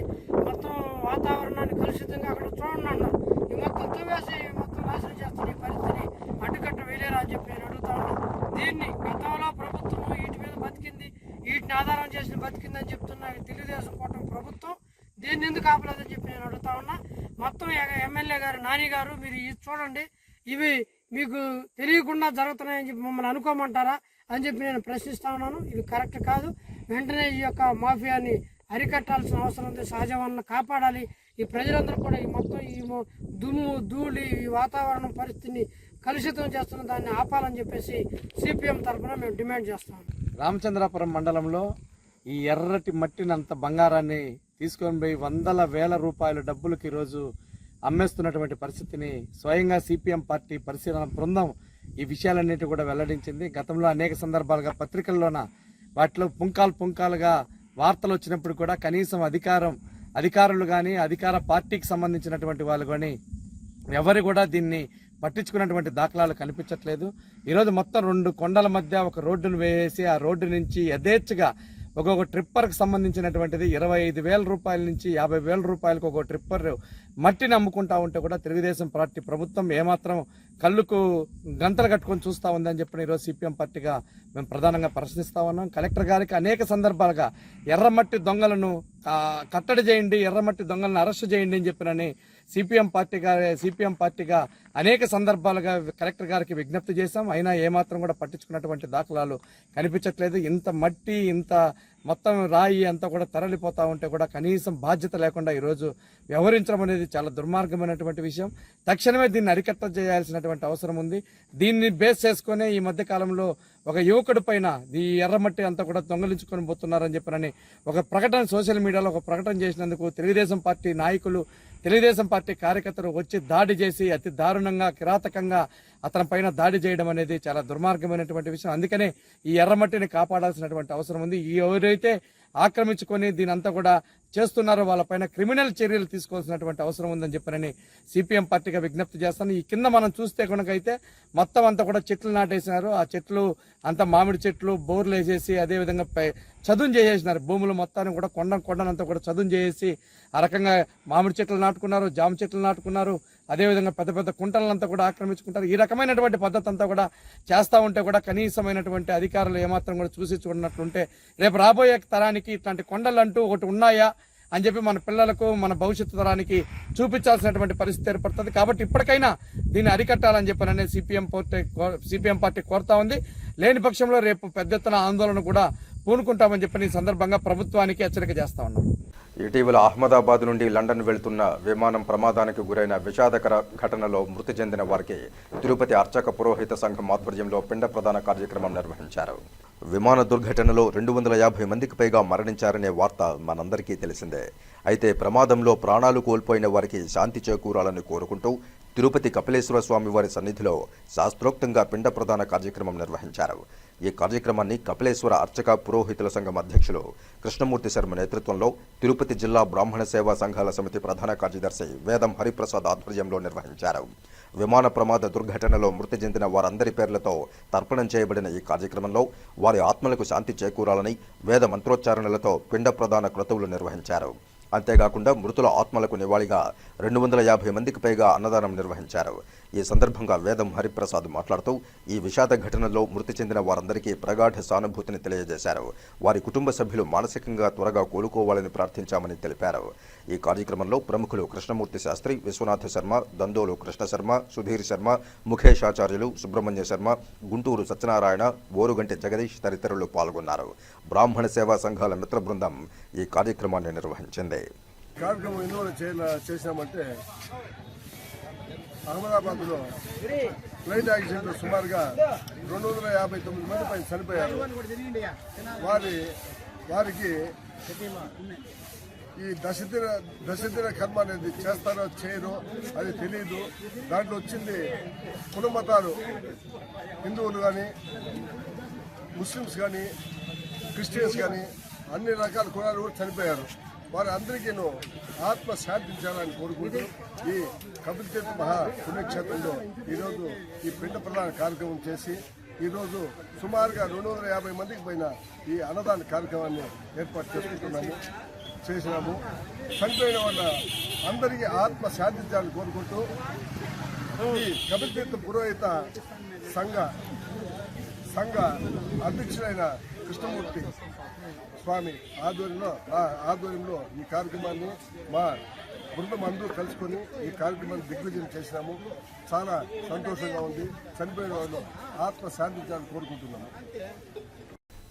మొత్తం వాతావరణాన్ని కలుషితంగా అక్కడ చూడండి అన్నారు. ఈ మొత్తం తవ్వేసి మొత్తం నాశనం చేస్తున్న ఈ పరిస్థితిని అడ్డుకట్ట వేయలేరా అని చెప్పి నేను అడుగుతా ఉన్నాను. దీన్ని గతంలో ప్రభుత్వం వీటి మీద బతికింది, వీటిని ఆధారం చేసిన బతికిందని చెప్తున్న తెలుగుదేశం కూటమి ప్రభుత్వం దీన్ని ఎందుకు ఆపలేదని చెప్పి నేను అడుగుతా ఉన్నా. మొత్తం ఎమ్మెల్యే గారు నాని గారు మీరు ఇది చూడండి, ఇవి మీకు తెలియకుండా జరుగుతున్నాయని చెప్పి మమ్మల్ని అనుకోమంటారా అని చెప్పి నేను ప్రశ్నిస్తా ఉన్నాను. ఇవి కరెక్ట్ కాదు. వెంటనే ఈ యొక్క మాఫియాని అరికట్టాల్సిన అవసరం ఉంది. సహజ వనరులను కాపాడాలి. ఈ ప్రజలందరూ కూడా ఈ మొత్తం ఈ దుమ్ము ధూళి ఈ వాతావరణం పరిస్థితిని కలుషితం చేస్తున్న దాన్ని ఆపాలని చెప్పేసి సిపిఎం తరఫున మేము డిమాండ్ చేస్తాం. రామచంద్రాపురం మండలంలో ఈ ఎర్రటి మట్టినంత బంగారాన్ని తీసుకొని పోయి వందల వేల రూపాయల డబ్బులకి ఈరోజు అమ్మేస్తున్నటువంటి పరిస్థితిని స్వయంగా సిపిఎం పార్టీ పరిశీలన బృందం ఈ విషయాలన్నిటి కూడా వెల్లడించింది. గతంలో అనేక సందర్భాలుగా పత్రికల్లోన వాటిలో పుంకాలుగా వార్తలు వచ్చినప్పుడు కూడా కనీసం అధికారులు కానీ అధికార పార్టీకి సంబంధించినటువంటి వాళ్ళు కానీ ఎవరు కూడా దీన్ని పట్టించుకున్నటువంటి దాఖలాలు కనిపించట్లేదు. ఈరోజు మొత్తం 2 కొండల మధ్య ఒక రోడ్డును వేసి ఆ రోడ్డు నుంచి యథేచ్ఛగా ఒక్కొక్క ట్రిప్పర్కి సంబంధించినటువంటిది 25,000 రూపాయల నుంచి 50,000 రూపాయలకు ఒక ట్రిప్పర్ మట్టిని అమ్ముకుంటా ఉంటే కూడా తెలుగుదేశం పార్టీ ప్రభుత్వం ఏమాత్రం కళ్ళుకు గంతలు కట్టుకొని చూస్తూ ఉందని చెప్పిన ఈరోజు సిపిఎం పార్టీగా మేము ప్రధానంగా ప్రశ్నిస్తా ఉన్నాం. కలెక్టర్ గారికి అనేక సందర్భాలుగా ఎర్రమట్టి దొంగలను కట్టడి చేయండి, ఎర్రమట్టి దొంగలను అరెస్టు చేయండి అని చెప్పినని సిపిఎం పార్టీగా అనేక సందర్భాలుగా కలెక్టర్ గారికి విజ్ఞప్తి చేశాం. అయినా ఏమాత్రం కూడా పట్టించుకున్నటువంటి దాఖలాలు కనిపించట్లేదు. ఇంత మట్టి ఇంత మొత్తం రాయి అంతా కూడా తరలిపోతూ ఉంటే కూడా కనీసం బాధ్యత లేకుండా ఈరోజు వ్యవహరించడం అనేది చాలా దుర్మార్గమైనటువంటి విషయం. తక్షణమే దీన్ని అరికట్ట చేయాల్సినటువంటి అవసరం ఉంది. దీన్ని బేస్ చేసుకునే ఈ మధ్య కాలంలో ఒక యువకుడి పైన ఈ ఎర్రమట్టి అంతా కూడా దొంగలించుకొని పోతున్నారని చెప్పనని ఒక ప్రకటన సోషల్ మీడియాలో ఒక ప్రకటన చేసినందుకు తెలుగుదేశం పార్టీ నాయకులు తెలుగుదేశం పార్టీ కార్యకర్తలు వచ్చి దాడి చేసి అతి దారుణంగా కిరాతకంగా అతని పైన దాడి చేయడం అనేది చాలా దుర్మార్గమైనటువంటి విషయం. అందుకనే ఈ ఎర్రమట్టిని కాపాడాల్సినటువంటి అవసరం ఉంది. ఎవరైతే ఆక్రమించుకొని దీని అంతా కూడా చేస్తున్నారో వాళ్ళపైన క్రిమినల్ చర్యలు తీసుకోవాల్సినటువంటి అవసరం ఉందని చెప్పనని సిపిఎం పార్టీగా విజ్ఞప్తి చేస్తాను. ఈ కింద మనం చూస్తే కనుకైతే మొత్తం అంతా కూడా చెట్లు నాటేసినారు. ఆ చెట్లు అంతా మామిడి చెట్లు బోర్లు వేసేసి అదేవిధంగా చదును చేసేసినారు. భూములు మొత్తాన్ని కూడా కొండనంతా కూడా చదును చేసి ఆ రకంగా మామిడి చెట్లు నాటుకున్నారు, జామ చెట్లు నాటుకున్నారు. అదేవిధంగా పెద్ద పెద్ద కుంటలంతా కూడా ఆక్రమించుకుంటారు. ఈ రకమైనటువంటి పద్ధతి అంతా కూడా చేస్తూ ఉంటే కూడా కనీసమైనటువంటి అధికారులు ఏమాత్రం కూడా చూసి చూడనట్లుంటే రేపు రాబోయే తరానికి ఇట్లాంటి కొండలు అంటూ ఒకటి ఉన్నాయా అని చెప్పి మన పిల్లలకు మన భవిష్యత్తు తరానికి చూపించాల్సినటువంటి పరిస్థితి ఏర్పడుతుంది. కాబట్టి ఇప్పటికైనా దీన్ని అరికట్టాలని చెప్పననే సిపిఎం పార్టీ కోరుతా ఉంది. లేని పక్షంలో రేపు పెద్ద ఎత్తున ఆందోళన కూడా పూనుకుంటామని చెప్పని ఈ సందర్భంగా ప్రభుత్వానికి హెచ్చరిక చేస్తా ఉన్నాం. ఇటీవల అహ్మదాబాద్ నుండి లండన్ వెళ్తున్న విమానం ప్రమాదానికి గురైన విషాదకర ఘటనలో మృతి చెందిన వారికి తిరుపతి అర్చక పురోహిత సంఘం ఆధ్వర్యంలో పిండ ప్రదాన కార్యక్రమం నిర్వహించారు. విమాన దుర్ఘటనలో 250 మందికి పైగా మరణించారనే వార్త మనందరికీ తెలిసిందే. అయితే ప్రమాదంలో ప్రాణాలు కోల్పోయిన వారికి శాంతి చేకూరాలని కోరుకుంటూ తిరుపతి కపిలేశ్వర స్వామి వారి సన్నిధిలో శాస్త్రోక్తంగా పిండ ప్రదాన కార్యక్రమం నిర్వహించారు. ఈ కార్యక్రమాన్ని కపిలేశ్వర అర్చక పురోహితుల సంఘం అధ్యక్షులు కృష్ణమూర్తి శర్మ నేతృత్వంలో తిరుపతి జిల్లా బ్రాహ్మణ సేవా సంఘాల సమితి ప్రధాన కార్యదర్శి వేదం హరిప్రసాద్ ఆధ్వర్యంలో నిర్వహించారు. విమాన ప్రమాద దుర్ఘటనలో మృతి చెందిన వారందరి పేర్లతో తర్పణం చేయబడిన ఈ కార్యక్రమంలో వారి ఆత్మలకు శాంతి చేకూరాలని వేద మంత్రోచ్చారణలతో పిండ ప్రదాన క్రతువులు నిర్వహించారు. అంతేకాకుండా మృతుల ఆత్మలకు నివాళిగా 250 మందికి పైగా అన్నదానం నిర్వహించారు. ఈ సందర్భంగా వేదం హరిప్రసాద్ మాట్లాడుతూ ఈ విషాద ఘటనలో మృతి చెందిన వారందరికీ ప్రగాఢ సానుభూతిని తెలియజేశారు. వారి కుటుంబ సభ్యులు మానసికంగా త్వరగా కోలుకోవాలని ప్రార్థించామని తెలిపారు. ఈ కార్యక్రమంలో ప్రముఖులు కృష్ణమూర్తి శాస్త్రి, విశ్వనాథ శర్మ, దందోలు కృష్ణ శర్మ, సుధీర్ శర్మ, ముఖేష్ ఆచార్యులు, సుబ్రహ్మణ్య శర్మ, గుంటూరు సత్యనారాయణ, ఓరుగంటి జగదీష్ తదితరులు పాల్గొన్నారు. బ్రాహ్మణ సేవా సంఘాల మిత్ర బృందం ఈ కార్యక్రమాన్ని నిర్వహించింది. కార్యక్రమం ఎందువల్ల చేసినామంటే అహ్మదాబాద్లో ఫ్లైట్ యాక్సిడెంట్లో సుమారుగా 259 మంది పైన చనిపోయారు. వారికి ఈ దశదిన కర్మ అనేది చేస్తారో చేయరో అది తెలియదు. దాంట్లో వచ్చింది కులమతాలు, హిందువులు కానీ ముస్లిమ్స్ కానీ క్రిస్టియన్స్ కానీ అన్ని రకాల కులాలు కూడా చనిపోయారు. వారి అందరికీ ఆత్మ శాంతించాలని కోరుకుంటూ ఈ కపిలతీర్థ మహా పుణ్యక్షేత్రంలో ఈరోజు ఈ పిండ ప్రదాన కార్యక్రమం చేసి ఈరోజు సుమారుగా 250 మందికి పైన ఈ అన్నదాన కార్యక్రమాన్ని ఏర్పాటు చేసినాము. చనిపోయిన వాళ్ళ అందరికీ ఆత్మ శాంతించాలని కోరుకుంటూ ఈ కపిలతీర్థ పురోహిత సంఘ సంఘ అధ్యక్షుడైన కృష్ణమూర్తి స్వామి ఆధ్వర్యంలో ఈ కార్యక్రమాన్ని మా బృందం అందరూ కలుసుకొని ఈ కార్యక్రమాన్ని దిగ్విజయం చేసినాము. చాలా సంతోషంగా ఉంది. చనిపోయిన వాళ్ళు ఆత్మ శాంతించాలని కోరుకుంటున్నాము.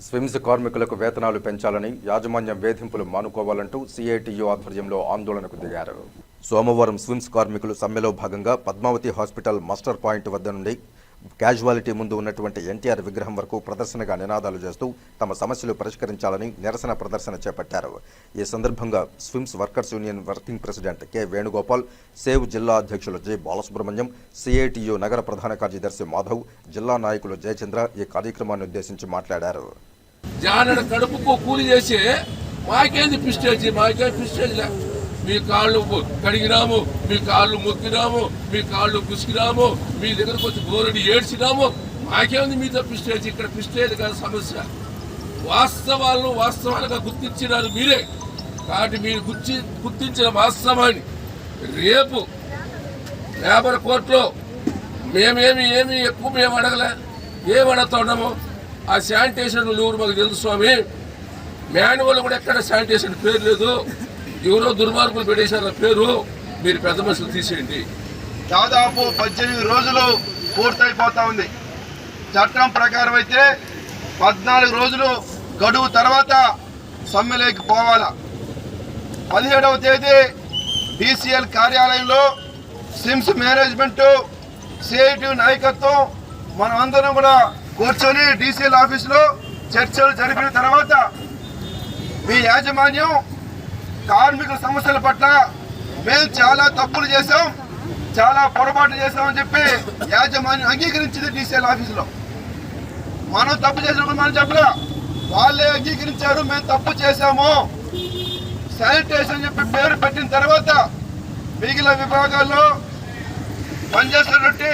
స్విమ్స్ కార్మికులకు వేతనాలు పెంచాలని, యాజమాన్యం వేధింపులు మానుకోవాలంటూ సిఐటియు ఆధ్వర్యంలో ఆందోళనకు దిగారు. సోమవారం స్విమ్స్ కార్మికులు సమ్మెలో భాగంగా పద్మావతి హాస్పిటల్ మాస్టర్ పాయింట్ వద్ద నుండి క్యాజువాలిటీ ముందు ఉన్నటువంటి ఎన్టీఆర్ విగ్రహం వరకు ప్రదర్శనగా నినాదాలు చేస్తూ తమ సమస్యలు పరిష్కరించాలని నిరసన ప్రదర్శన చేపట్టారు. ఈ సందర్భంగా SVIMS workers union working president K Venugopal, save జిల్లా అధ్యక్షులు జె బాలసుబ్రహ్మణ్యం, సిఐటియు నగర ప్రధాన కార్యదర్శి మాధవ్, జిల్లా నాయకులు జయచంద్ర ఈ కార్యక్రమాన్ని ఉద్దేశించి మాట్లాడారు. జానడ కడుపుకు కూలి చేసే మాకేంది ప్రిస్టేజ్, మాకే ప్రిస్టేజ్ లే. మీ కాళ్ళు కడిగినాము, మీ కాళ్ళు మొక్కినాము, మీ కాళ్ళు కుసికినాము, మీ దగ్గరకు వచ్చి గోరడి ఏడ్చినాము, మాకేముంది మీతో ప్రిస్టేజ్? ఇక్కడ ప్రిస్టేజ్ కాదు సమస్య. వాస్తవాలను వాస్తవాలుగా గుర్తించినారు మీరే. కాబట్టి మీరు గుర్తించిన వాస్తవాన్ని రేపు లేబర్ కోర్టులో ఏమి ఎక్కువ మేము అడగలే. ఏం అడుగుతా ఉన్నాము? ఆ శానిటేషన్ ఊరు మాకు తెలుసు స్వామి. మాన్యువల్ కూడా ఎక్కడ శానిటేషన్ పేరు లేదు. ఎవరో దుర్మార్గులు పెట్టేశారు పేరు. మీరు పెద్ద మనుషులు తీసేయండి. దాదాపు 18 రోజులు పూర్తయిపోతా ఉంది. చట్టం ప్రకారం అయితే 14 రోజులు గడువు తర్వాత సమ్మెలోకి పోవాలా. 17వ తేదీ డిసిఎల్ కార్యాలయంలో సిమ్స్ మేనేజ్మెంట్, సిఐటి నాయకత్వం మనం అందరం కూడా కూర్చొని డిసిఎల్ ఆఫీసులో చర్చలు జరిపిన తర్వాత మీ యాజమాన్యం కార్మికుల సమస్యల పట్ల మేము చాలా తప్పులు చేశాం, చాలా పొరపాట్లు చేశామని చెప్పి యాజమాన్యం అంగీకరించింది డిసిఎల్ ఆఫీసులో. మనం తప్పు చేసినప్పుడు మనం చెప్పలే, వాళ్ళే అంగీకరించారు మేము తప్పు చేశాము. శానిటేషన్ చెప్పి పేరు పెట్టిన తర్వాత మిగిలిన విభాగాల్లో పనిచేస్తున్నట్టు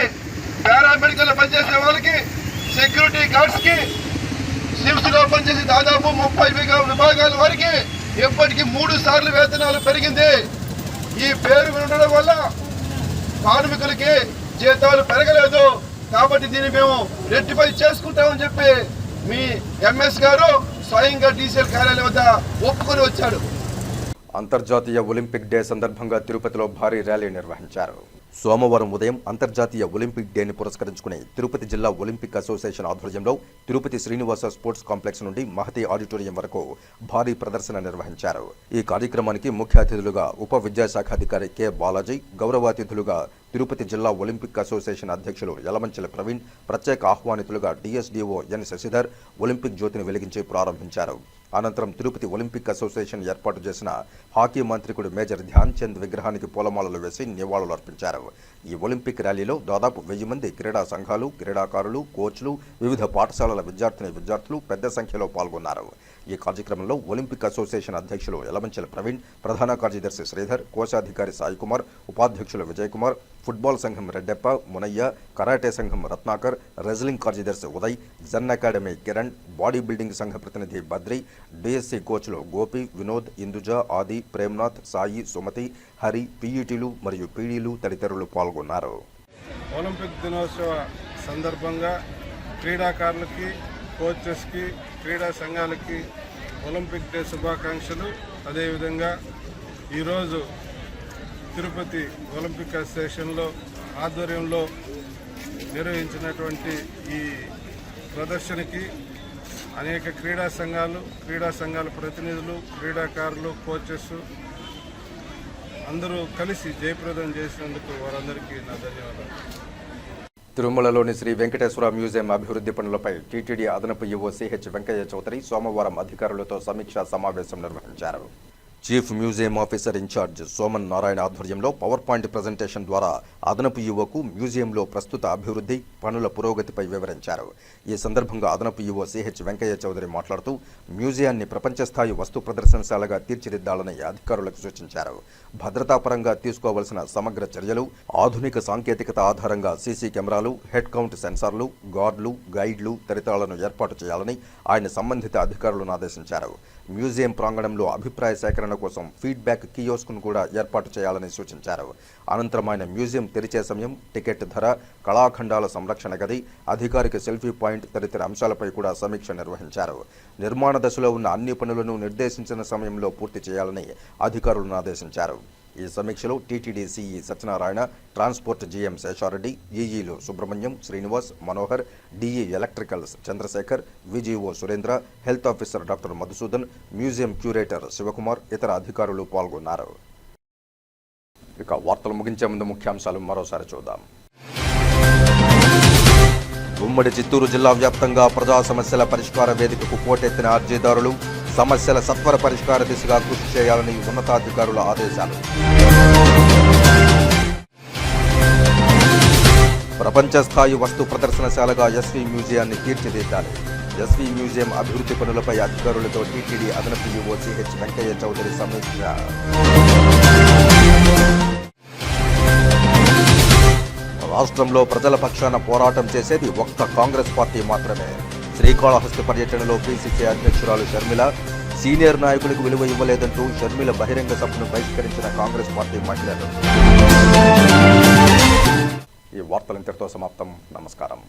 పారామెడికల్ పనిచేసే వాళ్ళకి, సెక్యూరిటీ గార్డ్స్ కి, సిమ్స్ లో పనిచేసే దాదాపు 30 విభాగాల వారికి ఎప్పటికీ 3 సార్లు వేతనాలు పెరిగింది. ఈ పేరు ఉండడం వల్ల కార్మికులకి జీతాలు పెరగలేదు. కాబట్టి దీన్ని మేము రెక్టిఫై చేసుకుంటామని చెప్పి మీ ఎంఎస్ గారు స్వయంగా డిసిఎల్ కార్యాలయం వద్ద ఒప్పుకొని వచ్చాడు. అంతర్జాతీయ ఒలింపిక్ డే సందర్భంగా తిరుపతిలో భారీ ర్యాలీ నిర్వహించారు. సోమవారం ఉదయం అంతర్జాతీయ ఒలింపిక్ డేని పురస్కరించుకుని తిరుపతి జిల్లా ఒలింపిక్ అసోసియేషన్ ఆధ్వర్యంలో తిరుపతి శ్రీనివాస స్పోర్ట్స్ కాంప్లెక్స్ నుండి మహతి ఆడిటోరియం వరకు భారీ ప్రదర్శన నిర్వహించారు. ఈ కార్యక్రమానికి ముఖ్య అతిథులుగా ఉప విద్యాశాఖాధికారి కె బాలాజీ, గౌరవాతిథులుగా తిరుపతి జిల్లా ఒలింపిక్ అసోసియేషన్ అధ్యక్షులు యలమంచిల ప్రవీణ్, ప్రత్యేక ఆహ్వానితులుగా డిఎస్డిఓ ఎన్ శశిధర్ ఒలింపిక్ జ్యోతిని వెలిగించి ప్రారంభించారు. అనంతరం తిరుపతి ఒలింపిక్ అసోసియేషన్ ఏర్పాటు చేసిన హాకీ మంత్రికుడు మేజర్ ధ్యాన్ చంద్ విగ్రహానికి పూలమాలలు వేసి నివాళులు అర్పించారు. ఈ ఒలింపిక్ ర్యాలీలో దాదాపు 1000 మంది క్రీడా సంఘాలు, క్రీడాకారులు, కోచ్లు, వివిధ పాఠశాలల విద్యార్థులు పెద్ద సంఖ్యలో పాల్గొన్నారు. ఈ కార్యక్రమంలో ఒలింపిక్ అసోసియేషన్ అధ్యక్షులు యలమంచిల ప్రవీణ్, ప్రధాన కార్యదర్శి శ్రీధర్, కోశాధికారి సాయి కుమార్, ఉపాధ్యక్షులు విజయ్ కుమార్, ఫుట్బాల్ సంఘం రెడ్డెప్ప, మునయ్య, కరాటే సంఘం రత్నాకర్, రెజ్లింగ్ కార్యదర్శి Uday, Jan academy Kiran, body building సంఘ ప్రతినిధి బద్రి, డిఎస్సి కోచ్లు గోపి, వినోద్, ఇందుజ, ఆది, ప్రేమ్నాథ్, సాయి, సుమతి, హరి, పీఈటీలు మరియు పీడీలు తదితరులు పాల్గొన్నారు. ఒలింపిక్ దినోత్సవ సందర్భంగా క్రీడాకారులకి, కోచెస్కి, క్రీడా సంఘాలకి ఒలింపిక్ డే శుభాకాంక్షలు. అదేవిధంగా ఈరోజు తిరుపతి ఒలింపిక్ అసోసియేషన్లో ఆధ్వర్యంలో నిర్వహించినటువంటి ఈ ప్రదర్శనకి అనేక క్రీడా సంఘాల ప్రతినిధులు, క్రీడాకారులు, కోచెస్ అందరూ కలిసి జయప్రదం చేసినందుకు వారందరికీ నా ధన్యవాదాలు. తిరుమలలోని శ్రీ వెంకటేశ్వర మ్యూజియం అభివృద్ధి పనులపై టీటీడీ అదనపు ఈవో సిహెచ్ వెంకయ్య చౌదరి సోమవారం అధికారులతో సమీక్షా సమావేశం నిర్వహించారు. Chief museum officer in-charge Soman Narayana ఆధ్వర్యంలో పవర్ పాయింట్ ప్రజెంటేషన్ ద్వారా అదనపు ఈవోకు మ్యూజియంలో ప్రస్తుత అభివృద్ధి పనుల పురోగతిపై వివరించారు. ఈ సందర్భంగా అదనపు ఈవో సిహెచ్ వెంకయ్య చౌదరి మాట్లాడుతూ మ్యూజియాన్ని ప్రపంచ స్థాయి వస్తు ప్రదర్శనశాలగా తీర్చిదిద్దాలని అధికారులకు సూచించారు. భద్రతాపరంగా తీసుకోవాల్సిన సమగ్ర చర్యలు, ఆధునిక సాంకేతికత ఆధారంగా సీసీ కెమెరాలు, హెడ్ కౌంట్ సెన్సార్లు, గార్డులు, గైడ్లు తదితరాలను ఏర్పాటు చేయాలని ఆయన సంబంధిత అధికారులను ఆదేశించారు. మ్యూజియం ప్రాంగణంలో అభిప్రాయ సేకరణ కోసం ఫీడ్బ్యాక్ కియోస్క్ను కూడా ఏర్పాటు చేయాలని సూచించారు. అనంతరం ఆయన మ్యూజియం తెరిచే సమయం, టికెట్ ధర, కళాఖండాల సంరక్షణ గది, అధికారిక సెల్ఫీ పాయింట్ తదితర అంశాలపై కూడా సమీక్ష నిర్వహించారు. నిర్మాణ దశలో ఉన్న అన్ని పనులను నిర్దేశించిన సమయంలో పూర్తి చేయాలని అధికారులను ఆదేశించారు. ఈ సమీక్షలో TTD CE Satyanarayana, transport GM Seshareddy, ఈఈలు Subrahmanyam, Srinivas, Manohar, DE electricals Chandrasekhar, VGO Surendra, health officer doctor Madhusudan, museum curator Sivakumar, ఇతర అధికారులు పాల్గొన్నారు. ఇక వార్తలు ముగించే ముందు ముఖ్యాంశాలు మరోసారి చూద్దాం. ఉమ్మడి చిత్తూరు జిల్లా వ్యాప్తంగా ప్రజా సమస్యల పరిష్కార వేదికకు పోటెత్తిన అర్జీదారులు, సమస్యల సత్వర పరిష్కార దిశగా కృషి చేయాలని ఉన్నతాధికారుల ఆదేశాలు. ప్రపంచ స్థాయి వస్తు ప్రదర్శనశాలగా ఎస్వీ మ్యూజియాన్ని తీర్చిదిద్దాలి. ఎస్వీ మ్యూజియం అభివృద్ధి పనులపై అధికారులతో టీటీడీ అదనపు ఈవో సిహెచ్ వెంకయ్య చౌదరి సమీక్ష. రాష్ట్రంలో ప్రజల పక్షాన పోరాటం చేసేది ఒక్క కాంగ్రెస్ పార్టీ మాత్రమే. శ్రీకాళహస్తి పర్యటనలో పిసిసి అధ్యక్షురాలు షర్మిల, సీనియర్ నాయకులకు విలువ ఇవ్వలేదంటూ షర్మిల బహిరంగ సభను బహిష్కరించిన కాంగ్రెస్ పార్టీ మహిళలు. ఈ వార్తలు ఇంతటితో సమాప్తం. నమస్కారం.